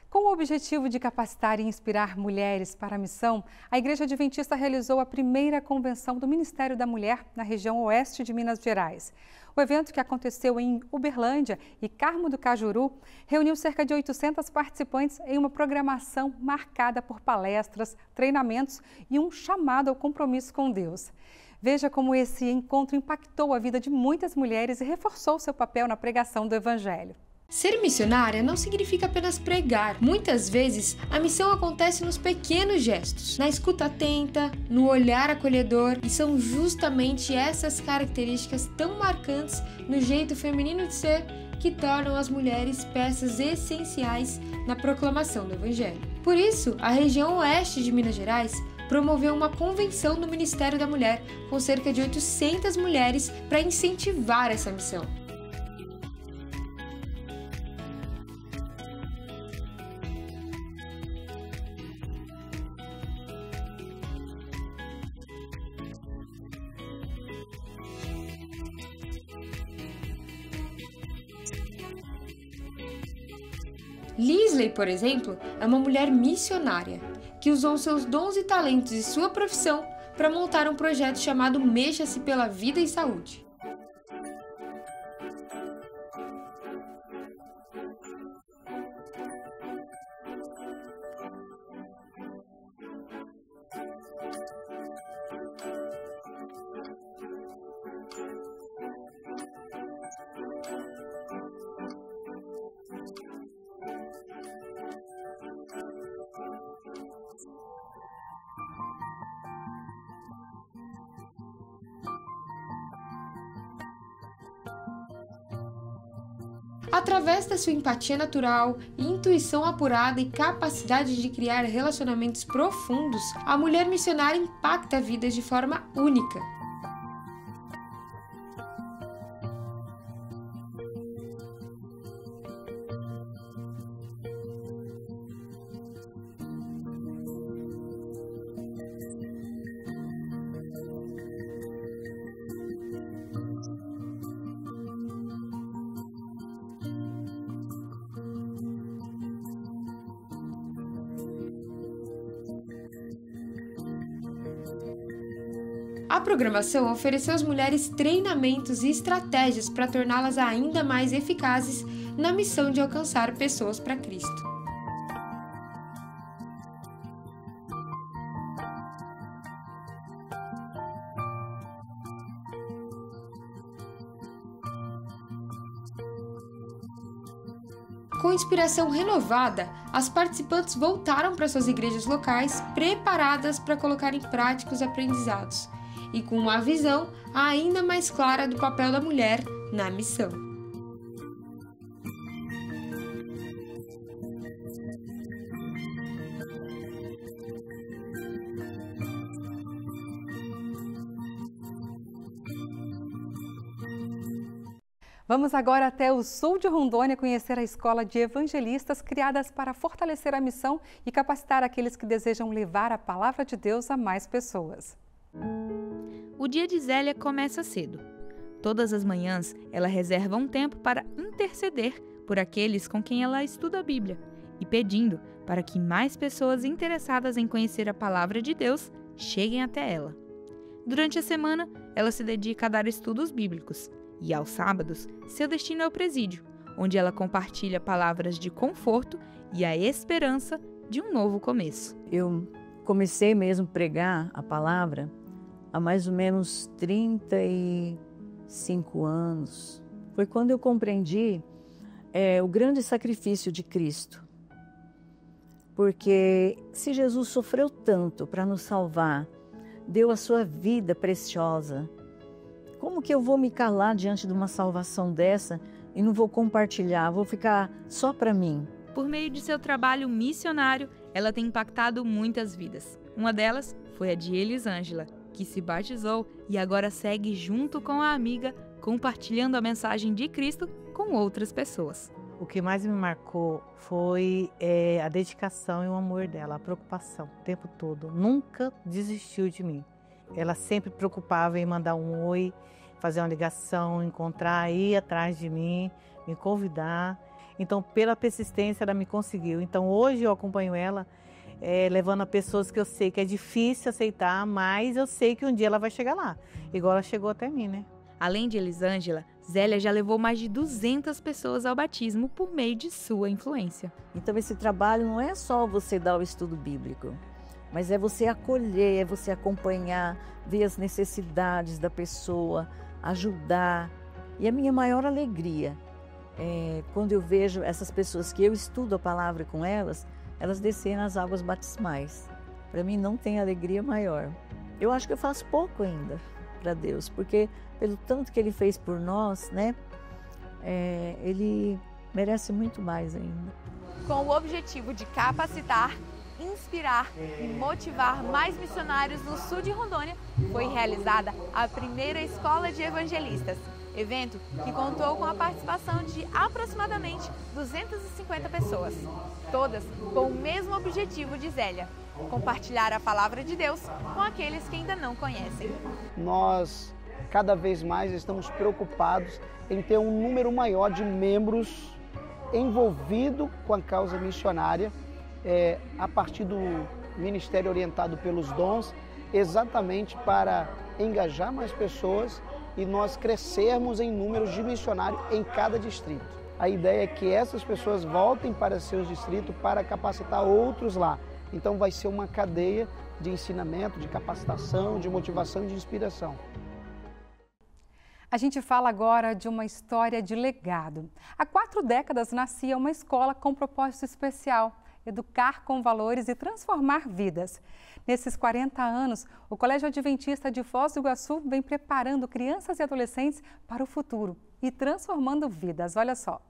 Com o objetivo de capacitar e inspirar mulheres para a missão, a Igreja Adventista realizou a primeira convenção do Ministério da Mulher na região oeste de Minas Gerais. O evento, que aconteceu em Uberlândia e Carmo do Cajuru, reuniu cerca de 800 participantes em uma programação marcada por palestras, treinamentos e um chamado ao compromisso com Deus. Veja como esse encontro impactou a vida de muitas mulheres e reforçou seu papel na pregação do Evangelho. Ser missionária não significa apenas pregar. Muitas vezes, a missão acontece nos pequenos gestos, na escuta atenta, no olhar acolhedor, e são justamente essas características tão marcantes no jeito feminino de ser que tornam as mulheres peças essenciais na proclamação do Evangelho. Por isso, a região oeste de Minas Gerais promoveu uma convenção do Ministério da Mulher com cerca de 800 mulheres para incentivar essa missão. Lisley, por exemplo, é uma mulher missionária que usou seus dons e talentos e sua profissão para montar um projeto chamado Mexa-se pela Vida e Saúde. Através da sua empatia natural, intuição apurada e capacidade de criar relacionamentos profundos, a mulher missionária impacta vidas de forma única. A programação ofereceu às mulheres treinamentos e estratégias para torná-las ainda mais eficazes na missão de alcançar pessoas para Cristo. Com inspiração renovada, as participantes voltaram para suas igrejas locais preparadas para colocar em prática os aprendizados e com uma visão ainda mais clara do papel da mulher na missão. Vamos agora até o sul de Rondônia conhecer a escola de evangelistas criadas para fortalecer a missão e capacitar aqueles que desejam levar a palavra de Deus a mais pessoas. O dia de Zélia começa cedo. Todas as manhãs, ela reserva um tempo para interceder por aqueles com quem ela estuda a Bíblia e pedindo para que mais pessoas interessadas em conhecer a palavra de Deus cheguem até ela. Durante a semana, ela se dedica a dar estudos bíblicos e, aos sábados, seu destino é o presídio, onde ela compartilha palavras de conforto e a esperança de um novo começo. Eu comecei mesmo a pregar a palavra há mais ou menos 35 anos. Foi quando eu compreendi o grande sacrifício de Cristo. Porque se Jesus sofreu tanto para nos salvar, deu a sua vida preciosa, como que eu vou me calar diante de uma salvação dessa e não vou compartilhar, vou ficar só para mim? Por meio de seu trabalho missionário, ela tem impactado muitas vidas. Uma delas foi a de Elisângela, que se batizou e agora segue junto com a amiga, compartilhando a mensagem de Cristo com outras pessoas. O que mais me marcou foi a dedicação e o amor dela, a preocupação o tempo todo. Nunca desistiu de mim. Ela sempre preocupava em mandar um oi, fazer uma ligação, encontrar, ir atrás de mim, me convidar. Então, pela persistência, ela me conseguiu. Então, hoje eu acompanho ela, levando a pessoas que eu sei que é difícil aceitar, mas eu sei que um dia ela vai chegar lá, igual ela chegou até mim, né? Além de Elisângela, Zélia já levou mais de 200 pessoas ao batismo por meio de sua influência. Então, esse trabalho não é só você dar o estudo bíblico, mas é você acolher, é você acompanhar, ver as necessidades da pessoa, ajudar. E a minha maior alegria é quando eu vejo essas pessoas que eu estudo a palavra com elas descerem nas águas batismais. Para mim não tem alegria maior. Eu acho que eu faço pouco ainda para Deus, porque pelo tanto que Ele fez por nós, né, Ele merece muito mais ainda. Com o objetivo de capacitar, inspirar e motivar mais missionários no sul de Rondônia, foi realizada a primeira Escola de Evangelistas, evento que contou com a participação de aproximadamente 250 pessoas, todas com o mesmo objetivo de Zélia: compartilhar a palavra de Deus com aqueles que ainda não conhecem. Nós, cada vez mais, estamos preocupados em ter um número maior de membros envolvidos com a causa missionária, a partir do ministério orientado pelos dons, exatamente para engajar mais pessoas e nós crescermos em números de missionários em cada distrito. A ideia é que essas pessoas voltem para seus distritos para capacitar outros lá. Então vai ser uma cadeia de ensinamento, de capacitação, de motivação e de inspiração. A gente fala agora de uma história de legado. Há 4 décadas nascia uma escola com propósito especial: educar com valores e transformar vidas. Nesses 40 anos, o Colégio Adventista de Foz do Iguaçu vem preparando crianças e adolescentes para o futuro e transformando vidas. Olha só.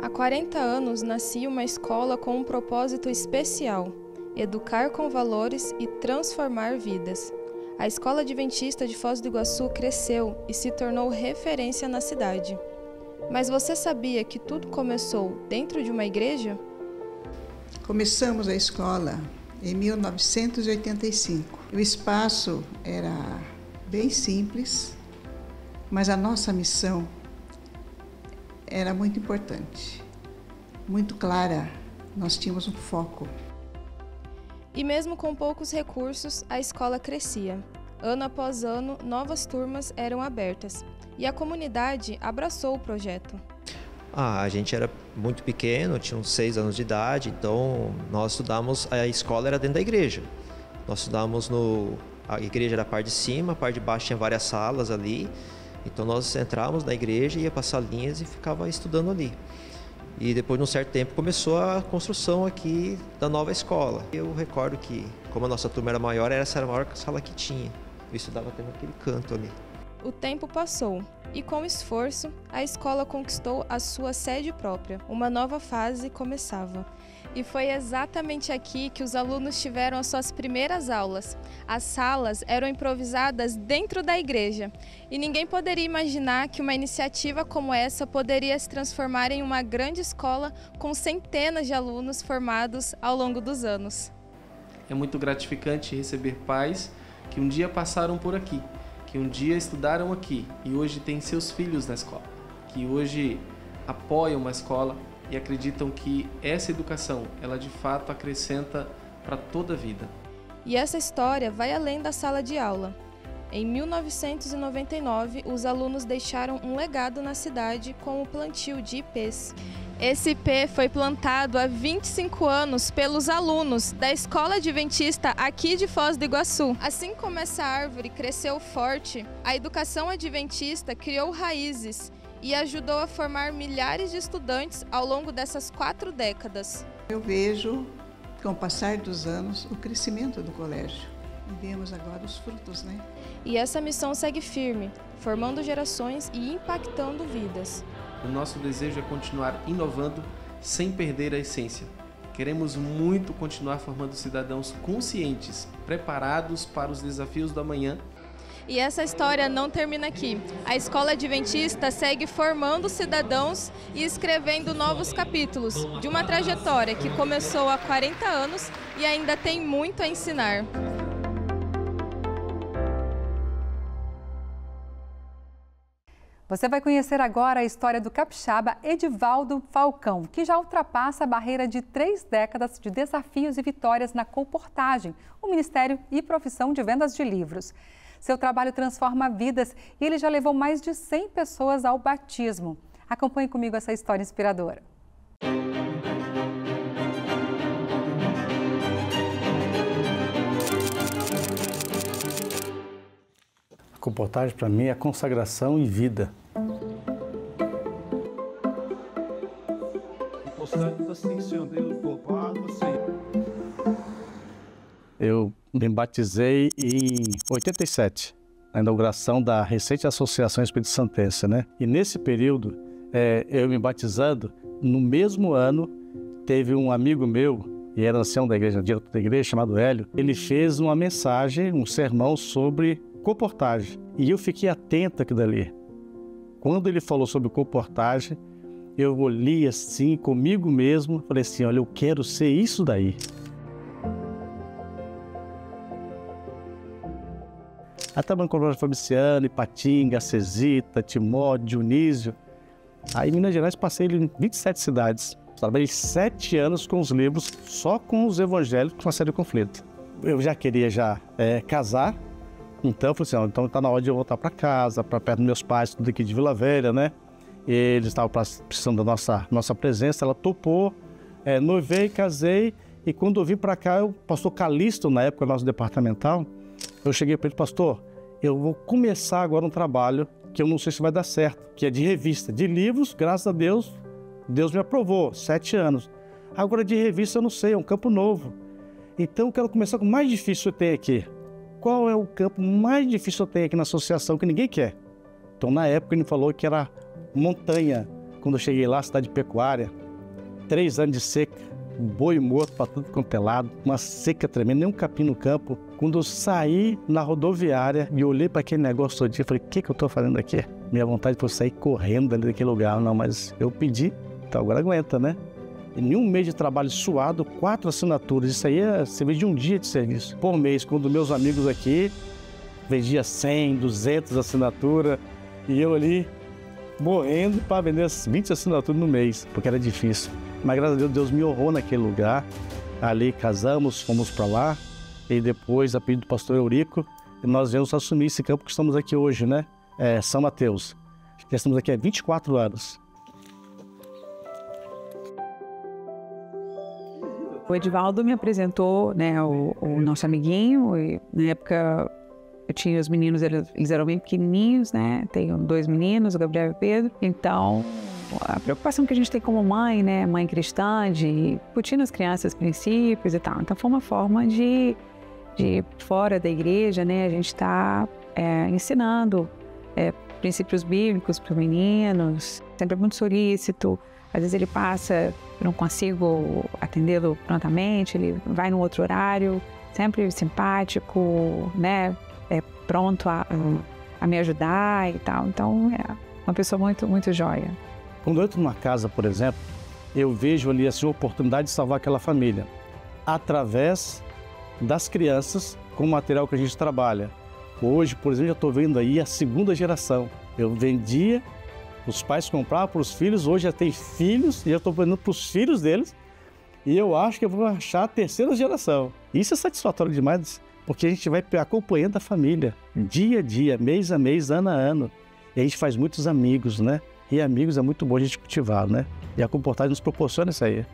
Há 40 anos nascia uma escola com um propósito especial: educar com valores e transformar vidas. A Escola Adventista de Foz do Iguaçu cresceu e se tornou referência na cidade. Mas você sabia que tudo começou dentro de uma igreja? Começamos a escola em 1985. O espaço era bem simples, mas a nossa missão era muito importante, muito clara. Nós tínhamos um foco. E mesmo com poucos recursos, a escola crescia. Ano após ano, novas turmas eram abertas e a comunidade abraçou o projeto. A gente era muito pequeno, tinha uns 6 anos de idade, então nós estudávamos, a escola era dentro da igreja. Nós estudávamos a igreja era a parte de cima, a parte de baixo tinha várias salas ali. Então nós entrávamos na igreja, ia para salinhas e ficava estudando ali. E depois de um certo tempo começou a construção aqui da nova escola. Eu recordo que, como a nossa turma era maior, essa era a maior sala que tinha. Eu estudava até naquele canto ali. O tempo passou e, com esforço, a escola conquistou a sua sede própria. Uma nova fase começava. E foi exatamente aqui que os alunos tiveram as suas primeiras aulas. As salas eram improvisadas dentro da igreja. E ninguém poderia imaginar que uma iniciativa como essa poderia se transformar em uma grande escola com centenas de alunos formados ao longo dos anos. É muito gratificante receber pais que um dia passaram por aqui, que um dia estudaram aqui e hoje têm seus filhos na escola, que hoje apoiam uma escola e acreditam que essa educação, ela de fato acrescenta para toda a vida. E essa história vai além da sala de aula. Em 1999, os alunos deixaram um legado na cidade com o plantio de ipês. Esse ipê foi plantado há 25 anos pelos alunos da Escola Adventista aqui de Foz do Iguaçu. Assim como essa árvore cresceu forte, a educação adventista criou raízes e ajudou a formar milhares de estudantes ao longo dessas 4 décadas. Eu vejo, com o passar dos anos, o crescimento do colégio. E vemos agora os frutos, né? E essa missão segue firme, formando gerações e impactando vidas. O nosso desejo é continuar inovando sem perder a essência. Queremos muito continuar formando cidadãos conscientes, preparados para os desafios do amanhã. E essa história não termina aqui. A Escola Adventista segue formando cidadãos e escrevendo novos capítulos de uma trajetória que começou há 40 anos e ainda tem muito a ensinar. Você vai conhecer agora a história do capixaba Edivaldo Falcão, que já ultrapassa a barreira de 3 décadas de desafios e vitórias na colportagem, o Ministério e Profissão de Vendas de Livros. Seu trabalho transforma vidas e ele já levou mais de 100 pessoas ao batismo. Acompanhe comigo essa história inspiradora. A colportagem para mim é consagração e vida. Eu me batizei em 87, na inauguração da recente Associação Espírito Santense, né? E nesse período, eu me batizando, no mesmo ano, teve um amigo meu, e era ancião da igreja, diretor da igreja, chamado Hélio. Ele fez uma mensagem, um sermão sobre colportagem. E eu fiquei atento àquilo dali. Quando ele falou sobre colportagem, eu olhei assim, comigo mesmo, falei assim, olha, eu quero ser isso daí. Aí trabalhando com o Fabriciano, Ipatinga, Cesita, Timóteo, Dionísio. Aí em Minas Gerais passei em 27 cidades. Trabalhei 7 anos com os livros, só com os evangélicos, com uma série de conflitos. Eu já queria casar, então eu falei assim, então está na hora de eu voltar para casa, para perto dos meus pais, tudo aqui de Vila Velha, né? Eles estavam precisando da nossa presença, ela topou, noivei, casei, e quando eu vim para cá, o pastor Calixto, na época, nosso departamental, eu cheguei para ele, pastor, eu vou começar agora um trabalho que eu não sei se vai dar certo, que é de revista, de livros, graças a Deus, Deus me aprovou, 7 anos. Agora de revista eu não sei, é um campo novo. Então eu quero começar com o mais difícil que eu tenho aqui. Qual é o campo mais difícil que eu tenho aqui na associação que ninguém quer? Então na época ele falou que era montanha, quando eu cheguei lá, cidade pecuária, 3 anos de seca, boi morto para tudo quanto é lado, uma seca tremenda, nem um capim no campo. Quando eu saí na rodoviária e olhei para aquele negócio todo dia, falei, o que eu estou fazendo aqui? Minha vontade foi sair correndo ali daquele lugar. Não, mas eu pedi, então agora aguenta, né? Em um mês de trabalho suado, 4 assinaturas. Isso aí é serviço de um dia de serviço por mês. Quando meus amigos aqui vendia 100, 200 assinaturas e eu ali morrendo para vender as 20 assinaturas no mês, porque era difícil. Mas graças a Deus, Deus me honrou naquele lugar. Ali casamos, fomos para lá e depois, a pedido do pastor Eurico, nós viemos assumir esse campo que estamos aqui hoje, né? São Mateus. Já estamos aqui há 24 anos. O Edivaldo me apresentou, né, o nosso amiguinho, e na época eu tinha os meninos, eles eram bem pequenininhos, né, tenho 2 meninos, o Gabriel e o Pedro, então a preocupação que a gente tem como mãe, né, mãe cristã, de incutir nas crianças princípios e tal, então foi uma forma de fora da igreja, né, a gente está ensinando princípios bíblicos para os meninos, sempre muito solícito. Às vezes ele passa, eu não consigo atendê-lo prontamente, ele vai num outro horário, sempre simpático, né? Pronto a me ajudar e tal. Então, é uma pessoa muito, muito joia. Quando eu entro numa casa, por exemplo, eu vejo ali assim, a oportunidade de salvar aquela família através das crianças com o material que a gente trabalha. Hoje, por exemplo, já estou vendo aí a 2ª geração. Eu vendia, os pais compravam para os filhos, hoje já tem filhos e eu estou vendendo para os filhos deles. E eu acho que eu vou achar a 3ª geração. Isso é satisfatório demais, porque a gente vai acompanhando a família, dia a dia, mês a mês, ano a ano. E a gente faz muitos amigos, né? E amigos é muito bom a gente cultivar, né? E a comportagem nos proporciona isso aí.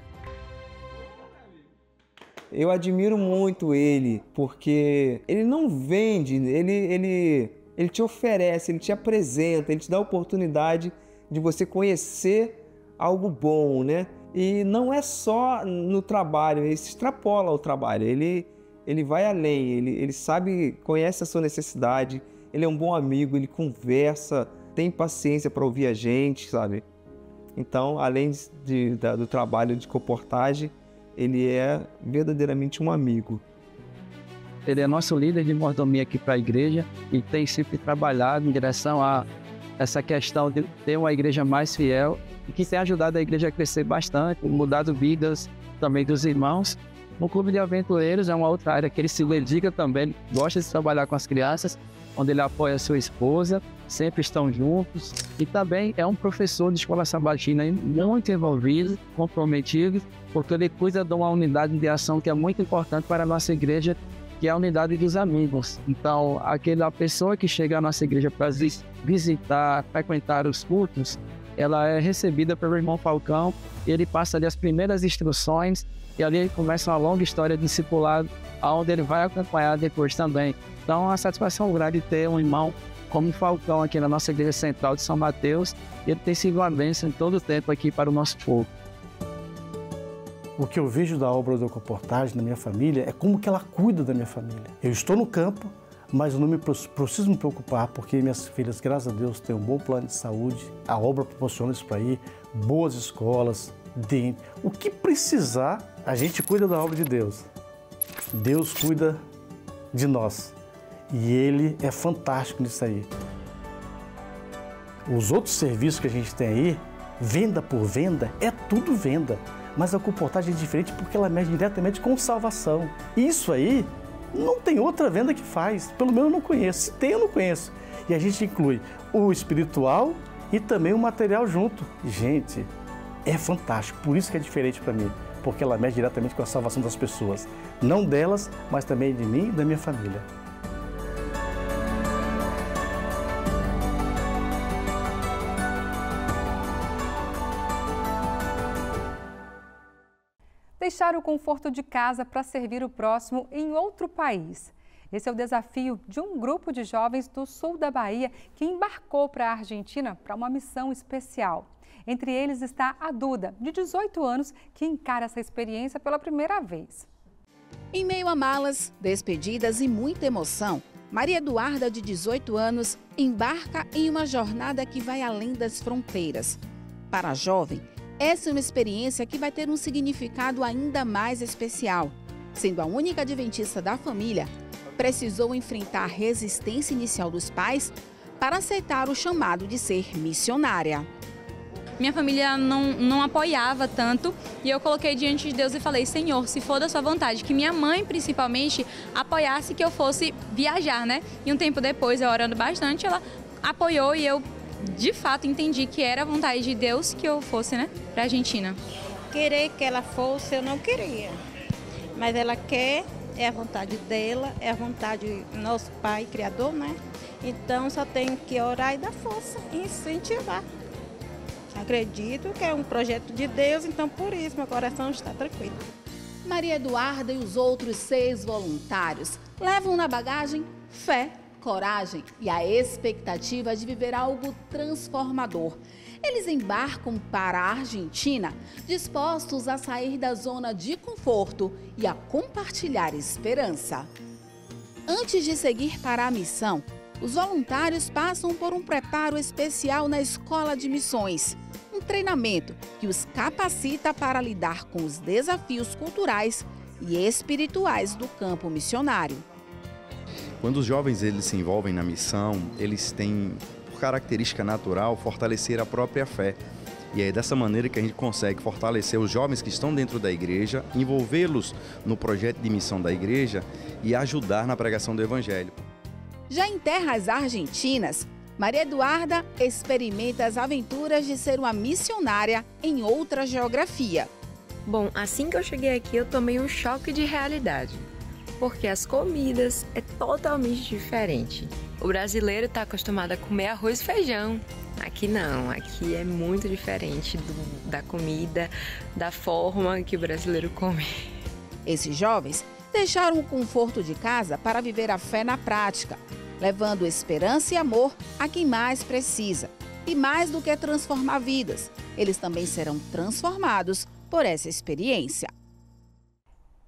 Eu admiro muito ele, porque ele não vende, ele te oferece, ele te apresenta, ele te dá a oportunidade de você conhecer algo bom, né? E não é só no trabalho, ele se extrapola ao trabalho, ele vai além, ele sabe, conhece a sua necessidade, ele é um bom amigo, ele conversa, tem paciência para ouvir a gente, sabe? Então, além do trabalho de comportagem, ele é verdadeiramente um amigo. Ele é nosso líder de mordomia aqui para a igreja e tem sempre trabalhado em direção a essa questão de ter uma igreja mais fiel e que tem ajudado a igreja a crescer bastante, mudado vidas também dos irmãos. O Clube de Aventureiros é uma outra área que ele se dedica também, gosta de trabalhar com as crianças, onde ele apoia a sua esposa, sempre estão juntos. E também é um professor de escola sabatina muito envolvido, comprometido, porque ele cuida de uma unidade de ação que é muito importante para a nossa igreja, que é a unidade dos amigos. Então, aquela pessoa que chega à nossa igreja para visitar, frequentar os cultos, ela é recebida pelo irmão Falcão, e ele passa ali as primeiras instruções, e ali começa uma longa história de discipulado, onde ele vai acompanhar depois também. Então, é uma satisfação grande ter um irmão como o Falcão aqui na nossa igreja central de São Mateus, e ele tem sido uma bênção em todo o tempo aqui para o nosso povo. O que eu vejo da obra do Comportagem na minha família é como que ela cuida da minha família. Eu estou no campo, mas eu não preciso me preocupar, porque minhas filhas, graças a Deus, têm um bom plano de saúde. A obra proporciona isso para ir, boas escolas, dentro. O que precisar, a gente cuida da obra de Deus. Deus cuida de nós. E Ele é fantástico nisso aí. Os outros serviços que a gente tem aí, venda por venda, é tudo venda. Mas a Comportagem é diferente porque ela mexe diretamente com salvação. Isso aí não tem outra venda que faz, pelo menos eu não conheço. Se tem, eu não conheço. E a gente inclui o espiritual e também o material junto. Gente, é fantástico, por isso que é diferente para mim, porque ela mexe diretamente com a salvação das pessoas. Não delas, mas também de mim e da minha família. Deixar o conforto de casa para servir o próximo em outro país. Esse é o desafio de um grupo de jovens do sul da Bahia que embarcou para a Argentina para uma missão especial. Entre eles está a Duda, de 18 anos, que encara essa experiência pela primeira vez. Em meio a malas, despedidas e muita emoção, Maria Eduarda, de 18 anos, embarca em uma jornada que vai além das fronteiras. Para a jovem, essa é uma experiência que vai ter um significado ainda mais especial. Sendo a única adventista da família, precisou enfrentar a resistência inicial dos pais para aceitar o chamado de ser missionária. Minha família não apoiava tanto e eu coloquei diante de Deus e falei: Senhor, se for da sua vontade, que minha mãe principalmente apoiasse que eu fosse viajar, né? E um tempo depois, eu orando bastante, ela apoiou e eu de fato entendi que era a vontade de Deus que eu fosse, né, para a Argentina. Querer que ela fosse, eu não queria, mas ela quer, é a vontade dela, é a vontade do nosso Pai Criador, né? Então só tenho que orar e dar força e incentivar. Acredito que é um projeto de Deus, então por isso meu coração está tranquilo. Maria Eduarda e os outros 6 voluntários levam na bagagem fé, coragem e a expectativa de viver algo transformador. Eles embarcam para a Argentina, dispostos a sair da zona de conforto e a compartilhar esperança. Antes de seguir para a missão, os voluntários passam por um preparo especial na Escola de Missões, um treinamento que os capacita para lidar com os desafios culturais e espirituais do campo missionário. Quando os jovens eles se envolvem na missão, eles têm, por característica natural, fortalecer a própria fé. E é dessa maneira que a gente consegue fortalecer os jovens que estão dentro da igreja, envolvê-los no projeto de missão da igreja e ajudar na pregação do Evangelho. Já em terras argentinas, Maria Eduarda experimenta as aventuras de ser uma missionária em outra geografia. Bom, assim que eu cheguei aqui, eu tomei um choque de realidade, porque as comidas é totalmente diferente. O brasileiro está acostumado a comer arroz e feijão. Aqui não, aqui é muito diferente da comida, da forma que o brasileiro come. Esses jovens deixaram o conforto de casa para viver a fé na prática, levando esperança e amor a quem mais precisa. E mais do que transformar vidas, eles também serão transformados por essa experiência.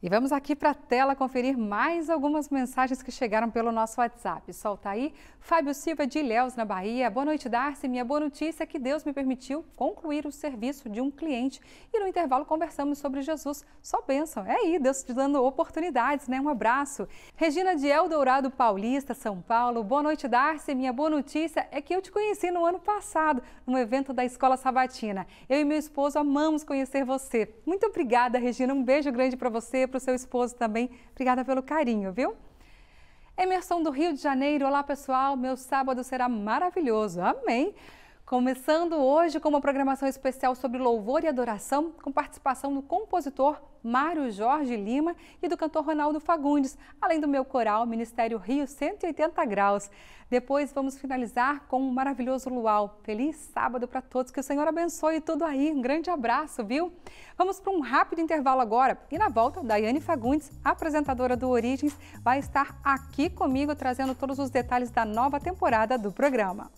E vamos aqui para a tela conferir mais algumas mensagens que chegaram pelo nosso WhatsApp. Solta aí. Fábio Silva de Ilhéus, na Bahia. Boa noite, Darcy. Minha boa notícia é que Deus me permitiu concluir o serviço de um cliente e no intervalo conversamos sobre Jesus. Só bênção. É aí, Deus te dando oportunidades, né? Um abraço. Regina de Eldorado Paulista, São Paulo. Boa noite, Darcy. Minha boa notícia é que eu te conheci no ano passado, num evento da Escola Sabatina. Eu e meu esposo amamos conhecer você. Muito obrigada, Regina. Um beijo grande para você, para o seu esposo também. Obrigada pelo carinho, viu? Emerson do Rio de Janeiro. Olá, pessoal. Meu sábado será maravilhoso. Amém. Começando hoje com uma programação especial sobre louvor e adoração, com participação do compositor Mário Jorge Lima e do cantor Ronaldo Fagundes, além do meu coral Ministério Rio 180 Graus. Depois vamos finalizar com um maravilhoso luau. Feliz sábado para todos, que o Senhor abençoe tudo aí. Um grande abraço, viu? Vamos para um rápido intervalo agora e na volta, Daiane Fagundes, apresentadora do Origens, vai estar aqui comigo trazendo todos os detalhes da nova temporada do programa.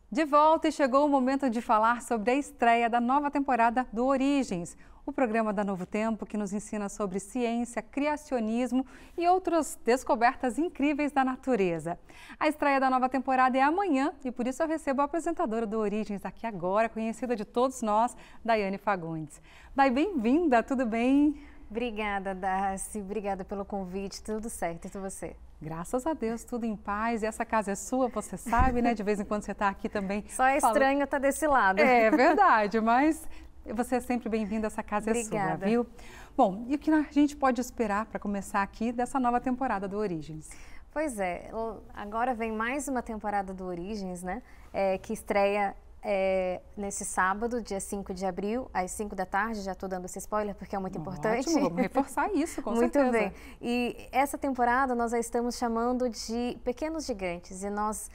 De volta e chegou o momento de falar sobre a estreia da nova temporada do Origens, o programa da Novo Tempo que nos ensina sobre ciência, criacionismo e outras descobertas incríveis da natureza. A estreia da nova temporada é amanhã e por isso eu recebo a apresentadora do Origens aqui agora, conhecida de todos nós, Daiane Fagundes. Dai, bem-vinda, tudo bem? Obrigada, Darcy, obrigada pelo convite, tudo certo, e com você? Graças a Deus, tudo em paz. E essa casa é sua, você sabe, né? De vez em quando você está aqui também. Só é estranho estar desse lado. É verdade, mas você é sempre bem-vinda, essa casa é sua, viu? Bom, e o que a gente pode esperar para começar aqui dessa nova temporada do Origens? Pois é, agora vem mais uma temporada do Origens, né? Que estreia nesse sábado, dia 5 de abril, às 5 da tarde. Já estou dando esse spoiler porque é muito importante. Ótimo, vamos reforçar isso, com muito certeza. Muito bem. E essa temporada nós a estamos chamando de Pequenos Gigantes e nós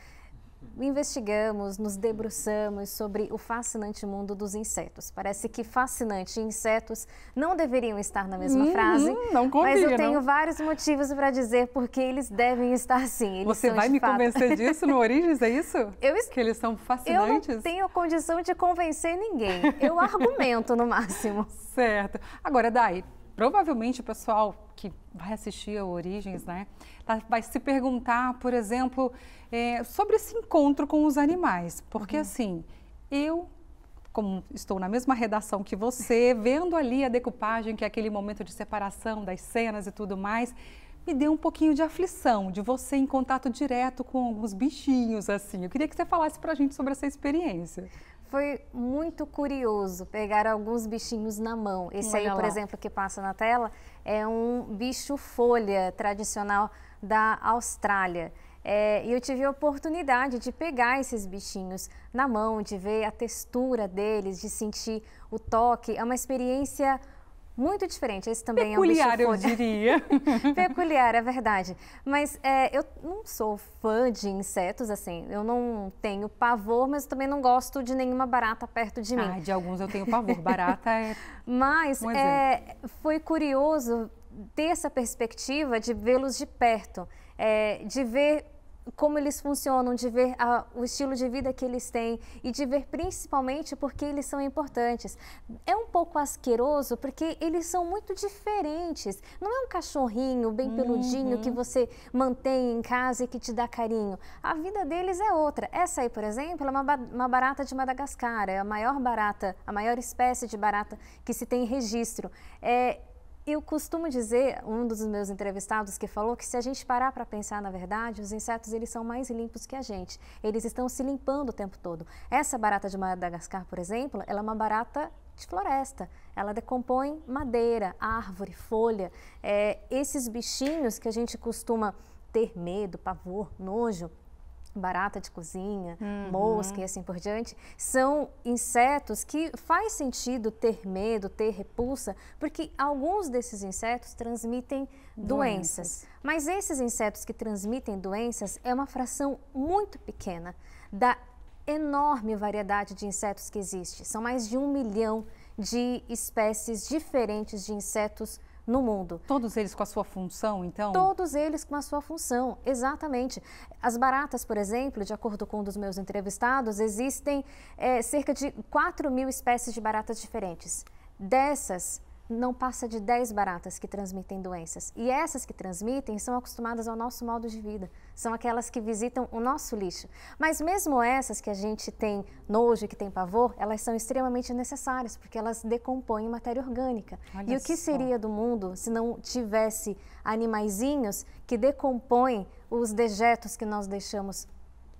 investigamos, nos debruçamos sobre o fascinante mundo dos insetos. Parece que fascinante e insetos não deveriam estar na mesma frase, não combina, mas eu tenho vários motivos para dizer porque eles devem estar sim. Você vai me convencer disso no Origens, é isso? Que eles são fascinantes? Eu não tenho condição de convencer ninguém, eu argumento no máximo. Certo. Agora, Dai, provavelmente o pessoal que vai assistir a Origens, né, vai se perguntar, por exemplo, sobre esse encontro com os animais. Porque, assim, eu, como estou na mesma redação que você, vendo ali a decupagem, que é aquele momento de separação das cenas e tudo mais, me deu um pouquinho de aflição, de você em contato direto com alguns bichinhos, assim. Eu queria que você falasse pra gente sobre essa experiência. Foi muito curioso pegar alguns bichinhos na mão. Esse aí, por exemplo, que passa na tela, é um bicho-folha tradicional da Austrália. E eu tive a oportunidade de pegar esses bichinhos na mão, de ver a textura deles, de sentir o toque. É uma experiência muito diferente. Esse também peculiar, é um bicho eu diria. Peculiar, é verdade. Mas eu não sou fã de insetos, assim. Eu não tenho pavor, mas também não gosto de nenhuma barata perto de mim. De alguns eu tenho pavor. Barata é Mas foi curioso ter essa perspectiva de vê-los de perto, de ver como eles funcionam, de ver o estilo de vida que eles têm e de ver principalmente porque eles são importantes. É um pouco asqueroso porque eles são muito diferentes. Não é um cachorrinho bem peludinho que você mantém em casa e que te dá carinho. A vida deles é outra. Essa aí, por exemplo, é uma barata de Madagascar, é a maior barata, a maior espécie de barata que se tem registro. Eu costumo dizer, um dos meus entrevistados que falou que se a gente parar para pensar na verdade, os insetos eles são mais limpos que a gente. Eles estão se limpando o tempo todo. Essa barata de Madagascar, por exemplo, ela é uma barata de floresta. Ela decompõe madeira, árvore, folha. Esses bichinhos que a gente costuma ter medo, pavor, nojo, barata de cozinha, mosca e assim por diante, são insetos que faz sentido ter medo, ter repulsa, porque alguns desses insetos transmitem doenças. Mas esses insetos que transmitem doenças é uma fração muito pequena da enorme variedade de insetos que existe. São mais de 1 milhão de espécies diferentes de insetos no mundo. Todos eles com a sua função, então? Todos eles com a sua função, exatamente. As baratas, por exemplo, de acordo com um dos meus entrevistados, existem cerca de 4.000 espécies de baratas diferentes. Dessas, não passa de 10 baratas que transmitem doenças. E essas que transmitem são acostumadas ao nosso modo de vida. São aquelas que visitam o nosso lixo. Mas mesmo essas que a gente tem nojo, que tem pavor, elas são extremamente necessárias, porque elas decompõem matéria orgânica. Olha e o que seria do mundo se não tivesse animaizinhos que decompõem os dejetos que nós deixamos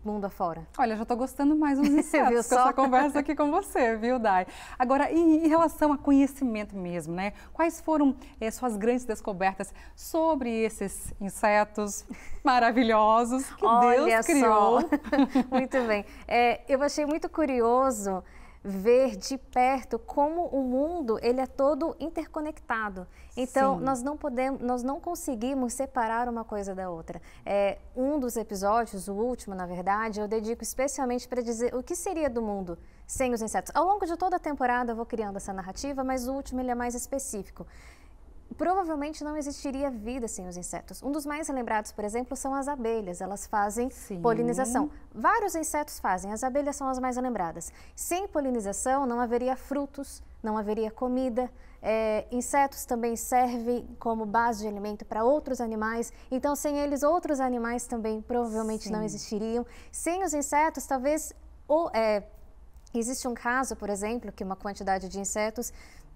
mundo afora? Olha, já estou gostando mais dos insetos com essa conversa aqui com você, viu, Day? Agora, em relação a conhecimento mesmo, né? Quais foram suas grandes descobertas sobre esses insetos maravilhosos que Deus criou? Muito bem. Eu achei muito curioso ver de perto como o mundo ele é todo interconectado. Então, nós não conseguimos separar uma coisa da outra. Um dos episódios, o último, na verdade, eu dedico especialmente para dizer o que seria do mundo sem os insetos. Ao longo de toda a temporada eu vou criando essa narrativa, mas o último ele é mais específico. Provavelmente não existiria vida sem os insetos. Um dos mais lembrados, por exemplo, são as abelhas. Elas fazem polinização. Vários insetos fazem, as abelhas são as mais lembradas. Sem polinização não haveria frutos, não haveria comida. Insetos também servem como base de alimento para outros animais. Então, sem eles, outros animais também provavelmente não existiriam. Sem os insetos, talvez... existe um caso, por exemplo, que uma quantidade de insetos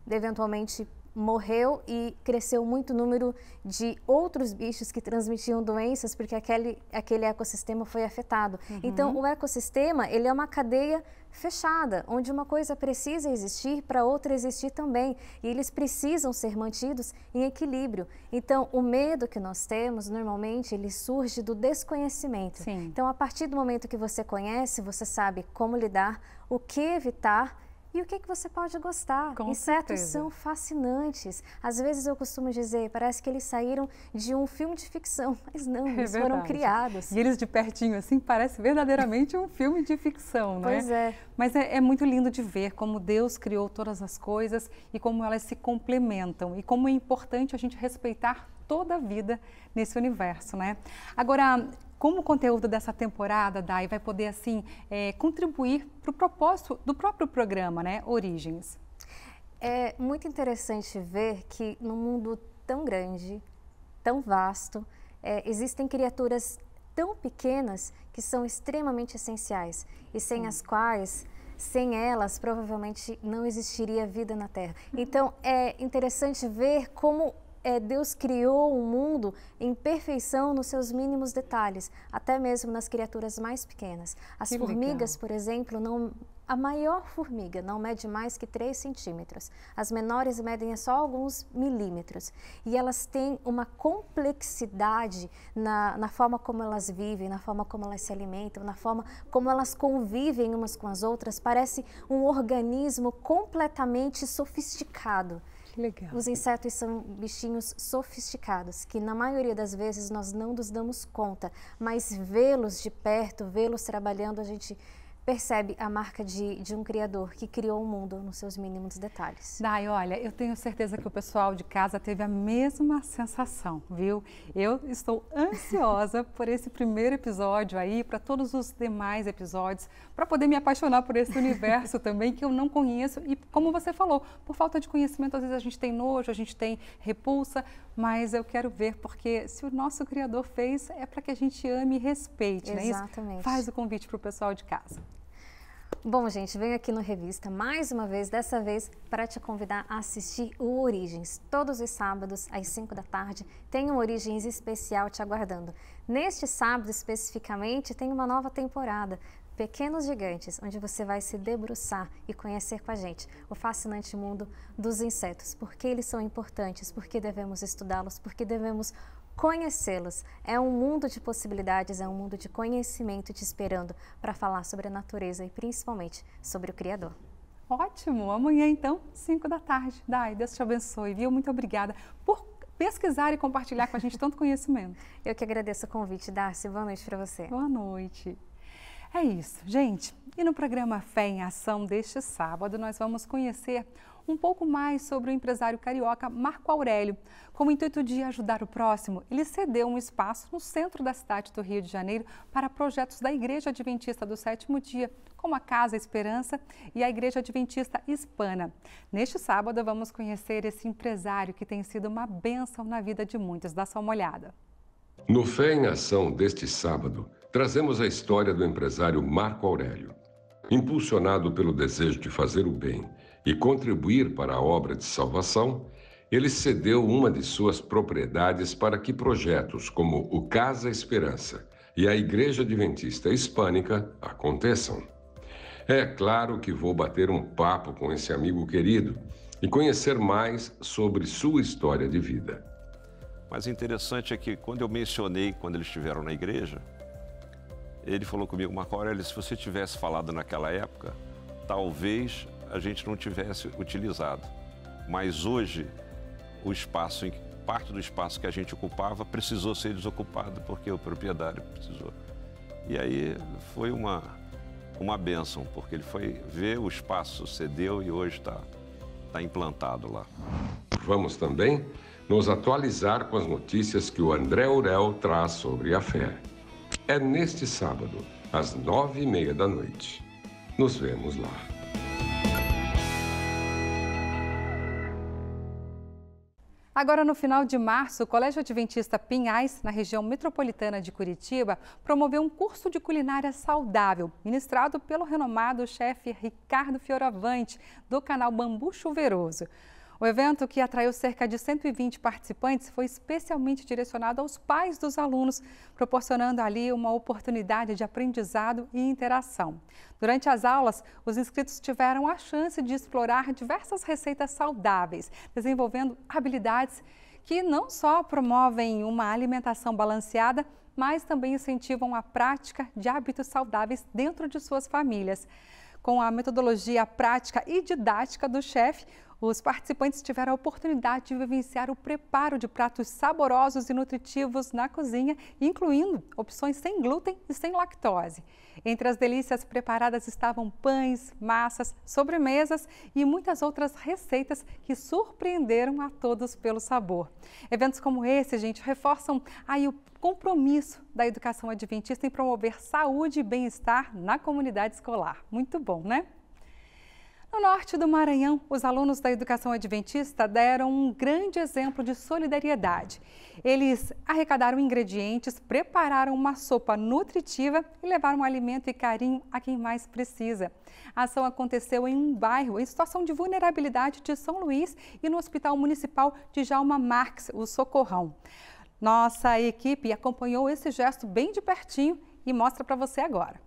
eventualmente morreu e cresceu muito o número de outros bichos que transmitiam doenças porque aquele ecossistema foi afetado. Então, o ecossistema ele é uma cadeia fechada, onde uma coisa precisa existir para outra existir também. E eles precisam ser mantidos em equilíbrio. Então, o medo que nós temos, normalmente, ele surge do desconhecimento. Então, a partir do momento que você conhece, você sabe como lidar, o que evitar, e o que você pode gostar? Insetos são fascinantes. Às vezes eu costumo dizer, parece que eles saíram de um filme de ficção, mas não, eles foram criados. E eles de pertinho, assim, parece verdadeiramente um filme de ficção, né? Pois é. Mas é muito lindo de ver como Deus criou todas as coisas e como elas se complementam e como é importante a gente respeitar toda a vida nesse universo, né? Agora, como o conteúdo dessa temporada, Day, vai poder, assim, contribuir para o propósito do próprio programa, né, Origens? É muito interessante ver que num mundo tão grande, tão vasto, existem criaturas tão pequenas que são extremamente essenciais e sem as quais, sem elas, provavelmente não existiria vida na Terra. Então, é interessante ver como Deus criou um mundo em perfeição nos seus mínimos detalhes, até mesmo nas criaturas mais pequenas. As formigas, por exemplo, a maior formiga não mede mais que 3 centímetros. As menores medem só alguns milímetros. E elas têm uma complexidade na forma como elas vivem, na forma como elas se alimentam, na forma como elas convivem umas com as outras. Parece um organismo completamente sofisticado. Que legal. Os insetos são bichinhos sofisticados, que na maioria das vezes nós não nos damos conta, mas vê-los de perto, vê-los trabalhando, a gente percebe a marca de um criador que criou o mundo nos seus mínimos detalhes. Dai, olha, eu tenho certeza que o pessoal de casa teve a mesma sensação, viu? Eu estou ansiosa por esse primeiro episódio aí, para todos os demais episódios, para poder me apaixonar por esse universo também que eu não conheço e, como você falou, por falta de conhecimento, às vezes a gente tem nojo, a gente tem repulsa, mas eu quero ver, porque se o nosso Criador fez, é para que a gente ame e respeite, não é isso? Exatamente. Faz o convite para o pessoal de casa. Bom, gente, venho aqui no Revista mais uma vez, dessa vez para te convidar a assistir o Origens. Todos os sábados, às 5 da tarde, tem um Origens especial te aguardando. Neste sábado, especificamente, tem uma nova temporada, Pequenos Gigantes, onde você vai se debruçar e conhecer com a gente o fascinante mundo dos insetos. Por que eles são importantes, por que devemos estudá-los, por que devemos conhecê-los. É um mundo de possibilidades, é um mundo de conhecimento te esperando para falar sobre a natureza e principalmente sobre o Criador. Ótimo! Amanhã então, 5 da tarde. Dai, Deus te abençoe, viu? Muito obrigada por pesquisar e compartilhar com a gente tanto conhecimento. Eu que agradeço o convite, Darcy. Boa noite para você. Boa noite. É isso, gente. E no programa Fé em Ação deste sábado, nós vamos conhecer um pouco mais sobre o empresário carioca Marco Aurélio. Com o intuito de ajudar o próximo, ele cedeu um espaço no centro da cidade do Rio de Janeiro para projetos da Igreja Adventista do Sétimo Dia, como a Casa Esperança e a Igreja Adventista Hispana. Neste sábado, vamos conhecer esse empresário que tem sido uma bênção na vida de muitos. Dá só uma olhada. No Fé em Ação deste sábado, trazemos a história do empresário Marco Aurélio. Impulsionado pelo desejo de fazer o bem e contribuir para a obra de salvação, ele cedeu uma de suas propriedades para que projetos como o Casa Esperança e a Igreja Adventista Hispânica aconteçam. É claro que vou bater um papo com esse amigo querido e conhecer mais sobre sua história de vida. Mas o interessante é que quando eu mencionei, quando eles estiveram na igreja, ele falou comigo, Marco Aurélio, se você tivesse falado naquela época, talvez a gente não tivesse utilizado. Mas hoje, o espaço, parte do espaço que a gente ocupava precisou ser desocupado, porque o proprietário precisou. E aí foi uma bênção, porque ele foi ver o espaço, cedeu e hoje está implantado lá. Vamos também nos atualizar com as notícias que o André Aurel traz sobre a fé. É neste sábado, às 9h30 da noite. Nos vemos lá. Agora, no final de março, o Colégio Adventista Pinhais, na região metropolitana de Curitiba, promoveu um curso de culinária saudável, ministrado pelo renomado chefe Ricardo Fioravante, do canal Bambu Chuveiroso. O evento, que atraiu cerca de 120 participantes, foi especialmente direcionado aos pais dos alunos, proporcionando ali uma oportunidade de aprendizado e interação. Durante as aulas, os inscritos tiveram a chance de explorar diversas receitas saudáveis, desenvolvendo habilidades que não só promovem uma alimentação balanceada, mas também incentivam a prática de hábitos saudáveis dentro de suas famílias. Com a metodologia prática e didática do chefe, os participantes tiveram a oportunidade de vivenciar o preparo de pratos saborosos e nutritivos na cozinha, incluindo opções sem glúten e sem lactose. Entre as delícias preparadas estavam pães, massas, sobremesas e muitas outras receitas que surpreenderam a todos pelo sabor. Eventos como esse, gente, reforçam aí o compromisso da educação adventista em promover saúde e bem-estar na comunidade escolar. Muito bom, né? No norte do Maranhão, os alunos da Educação Adventista deram um grande exemplo de solidariedade. Eles arrecadaram ingredientes, prepararam uma sopa nutritiva e levaram alimento e carinho a quem mais precisa. A ação aconteceu em um bairro em situação de vulnerabilidade de São Luís e no Hospital Municipal de Djalma Marques, o Socorrão. Nossa equipe acompanhou esse gesto bem de pertinho e mostra para você agora.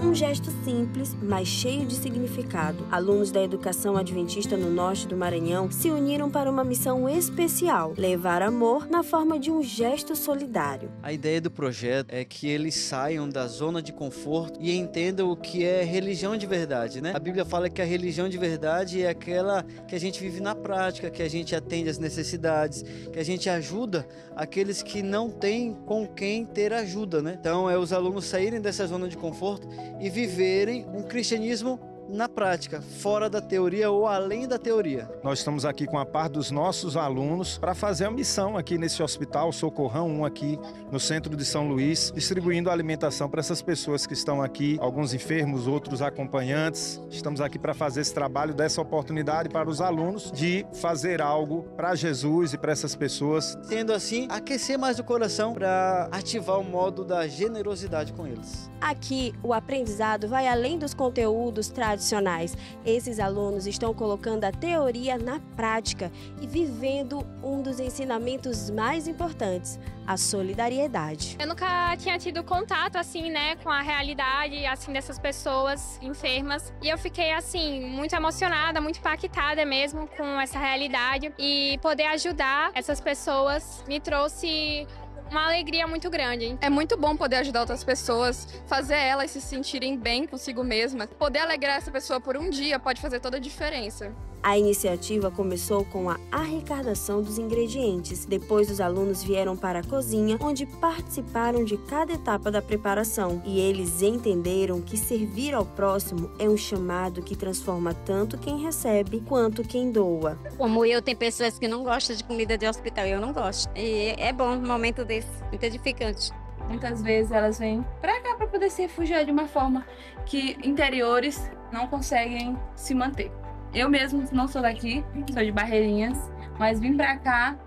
Um gesto simples, mas cheio de significado. Alunos da Educação Adventista no norte do Maranhão se uniram para uma missão especial: levar amor na forma de um gesto solidário. A ideia do projeto é que eles saiam da zona de conforto e entendam o que é religião de verdade, né? A Bíblia fala que a religião de verdade é aquela que a gente vive na prática, que a gente atende às necessidades, que a gente ajuda aqueles que não têm com quem ter ajuda, né? Então, é os alunos saírem dessa zona de conforto e viverem um cristianismo na prática, fora da teoria ou além da teoria. Nós estamos aqui com a par dos nossos alunos para fazer a missão aqui nesse hospital Socorrão 1 aqui no centro de São Luís, distribuindo alimentação para essas pessoas que estão aqui, alguns enfermos, outros acompanhantes. Estamos aqui para fazer esse trabalho, dessa oportunidade para os alunos de fazer algo para Jesus e para essas pessoas. Sendo assim, aquecer mais o coração para ativar o modo da generosidade com eles. Aqui, o aprendizado vai além dos conteúdos tradicionais. Esses alunos estão colocando a teoria na prática e vivendo um dos ensinamentos mais importantes, a solidariedade. Eu nunca tinha tido contato assim, né, com a realidade assim dessas pessoas enfermas, e eu fiquei assim muito emocionada, muito impactada mesmo com essa realidade, e poder ajudar essas pessoas me trouxe uma alegria muito grande. É muito bom poder ajudar outras pessoas, fazer elas se sentirem bem consigo mesma. Poder alegrar essa pessoa por um dia pode fazer toda a diferença. A iniciativa começou com a arrecadação dos ingredientes. Depois, os alunos vieram para a cozinha, onde participaram de cada etapa da preparação. E eles entenderam que servir ao próximo é um chamado que transforma tanto quem recebe quanto quem doa. Como eu, tem pessoas que não gostam de comida de hospital, eu não gosto. E é bom um momento desse, muito edificante. Muitas vezes elas vêm para cá para poder se refugiar de uma forma que interiores não conseguem se manter. Eu mesmo não sou daqui, sou de Barreirinhas, mas vim para cá,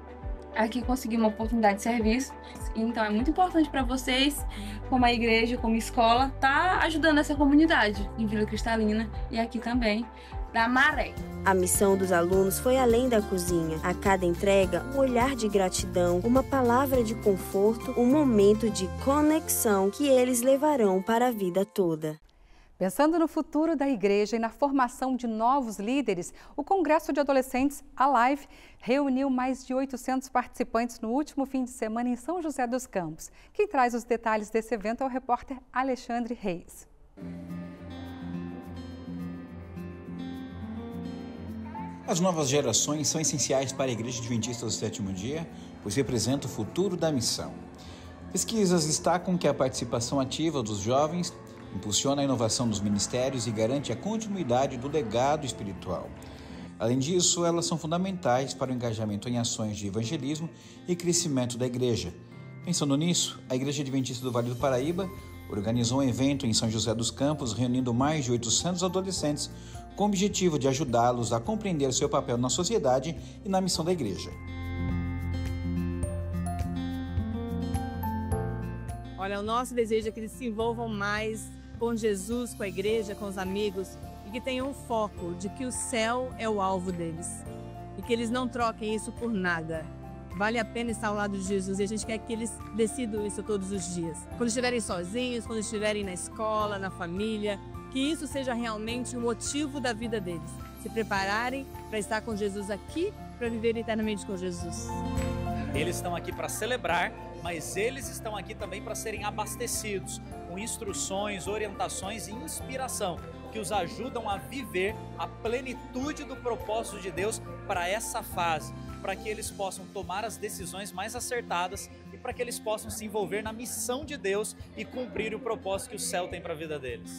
aqui consegui uma oportunidade de serviço. Então é muito importante para vocês, como a igreja, como escola, tá ajudando essa comunidade em Vila Cristalina e aqui também da Maré. A missão dos alunos foi além da cozinha. A cada entrega, um olhar de gratidão, uma palavra de conforto, um momento de conexão que eles levarão para a vida toda. Pensando no futuro da igreja e na formação de novos líderes, o Congresso de Adolescentes, Alive, reuniu mais de 800 participantes no último fim de semana em São José dos Campos. Quem traz os detalhes desse evento é o repórter Alexandre Reis. As novas gerações são essenciais para a Igreja Adventista do Sétimo Dia, pois representam o futuro da missão. Pesquisas destacam que a participação ativa dos jovens impulsiona a inovação dos ministérios e garante a continuidade do legado espiritual. Além disso, elas são fundamentais para o engajamento em ações de evangelismo e crescimento da igreja. Pensando nisso, a Igreja Adventista do Vale do Paraíba organizou um evento em São José dos Campos, reunindo mais de 800 adolescentes, com o objetivo de ajudá-los a compreender seu papel na sociedade e na missão da igreja. Olha, o nosso desejo é que eles se envolvam mais com Jesus, com a igreja, com os amigos, e que tenham um foco de que o céu é o alvo deles e que eles não troquem isso por nada. Vale a pena estar ao lado de Jesus e a gente quer que eles decidam isso todos os dias. Quando estiverem sozinhos, quando estiverem na escola, na família, que isso seja realmente o motivo da vida deles. Se prepararem para estar com Jesus aqui, para viver eternamente com Jesus. Eles estão aqui para celebrar, mas eles estão aqui também para serem abastecidos com instruções, orientações e inspiração que os ajudam a viver a plenitude do propósito de Deus para essa fase, para que eles possam tomar as decisões mais acertadas e para que eles possam se envolver na missão de Deus e cumprir o propósito que o céu tem para a vida deles.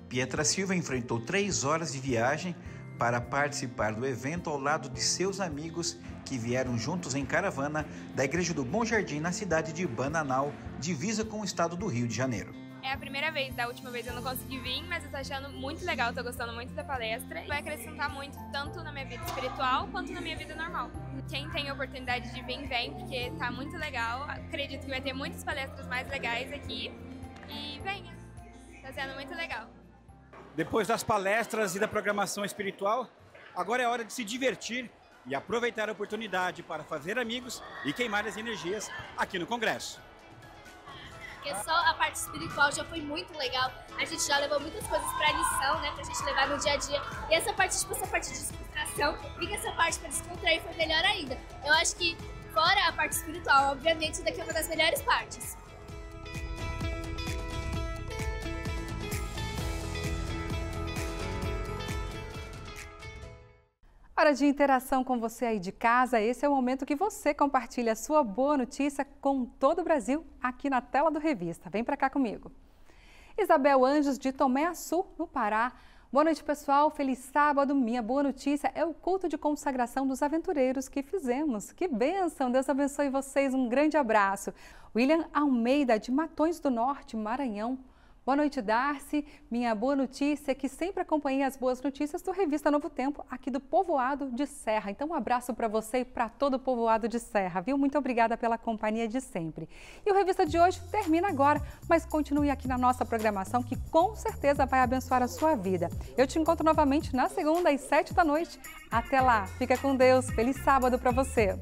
Pietra Silva enfrentou 3 horas de viagem para participar do evento ao lado de seus amigos que vieram juntos em caravana da Igreja do Bom Jardim na cidade de Bananal, divisa com o estado do Rio de Janeiro. É a primeira vez, da última vez eu não consegui vir, mas eu tô achando muito legal, tô gostando muito da palestra. Vai acrescentar muito, tanto na minha vida espiritual, quanto na minha vida normal. Quem tem a oportunidade de vir, vem, porque tá muito legal. Acredito que vai ter muitas palestras mais legais aqui. E venha, tá sendo muito legal. Depois das palestras e da programação espiritual, agora é hora de se divertir e aproveitar a oportunidade para fazer amigos e queimar as energias aqui no Congresso. Porque só a parte espiritual já foi muito legal. A gente já levou muitas coisas pra lição, né? Pra gente levar no dia a dia. E essa parte, tipo, essa parte de descontração, e essa parte pra descontrair foi melhor ainda. Eu acho que, fora a parte espiritual, obviamente, isso daqui é uma das melhores partes. Hora de interação com você aí de casa. Esse é o momento que você compartilha a sua boa notícia com todo o Brasil aqui na tela do Revista. Vem para cá comigo. Isabel Anjos, de Tomé Açu, no Pará. Boa noite, pessoal. Feliz sábado. Minha boa notícia é o culto de consagração dos aventureiros que fizemos. Que bênção! Deus abençoe vocês. Um grande abraço. William Almeida, de Matões do Norte, Maranhão. Boa noite, Darcy. Minha boa notícia é que sempre acompanhei as boas notícias do Revista Novo Tempo, aqui do Povoado de Serra. Então, um abraço para você e para todo o Povoado de Serra, viu? Muito obrigada pela companhia de sempre. E o Revista de hoje termina agora, mas continue aqui na nossa programação, que com certeza vai abençoar a sua vida. Eu te encontro novamente na segunda, às 7 da noite. Até lá, fica com Deus. Feliz sábado para você.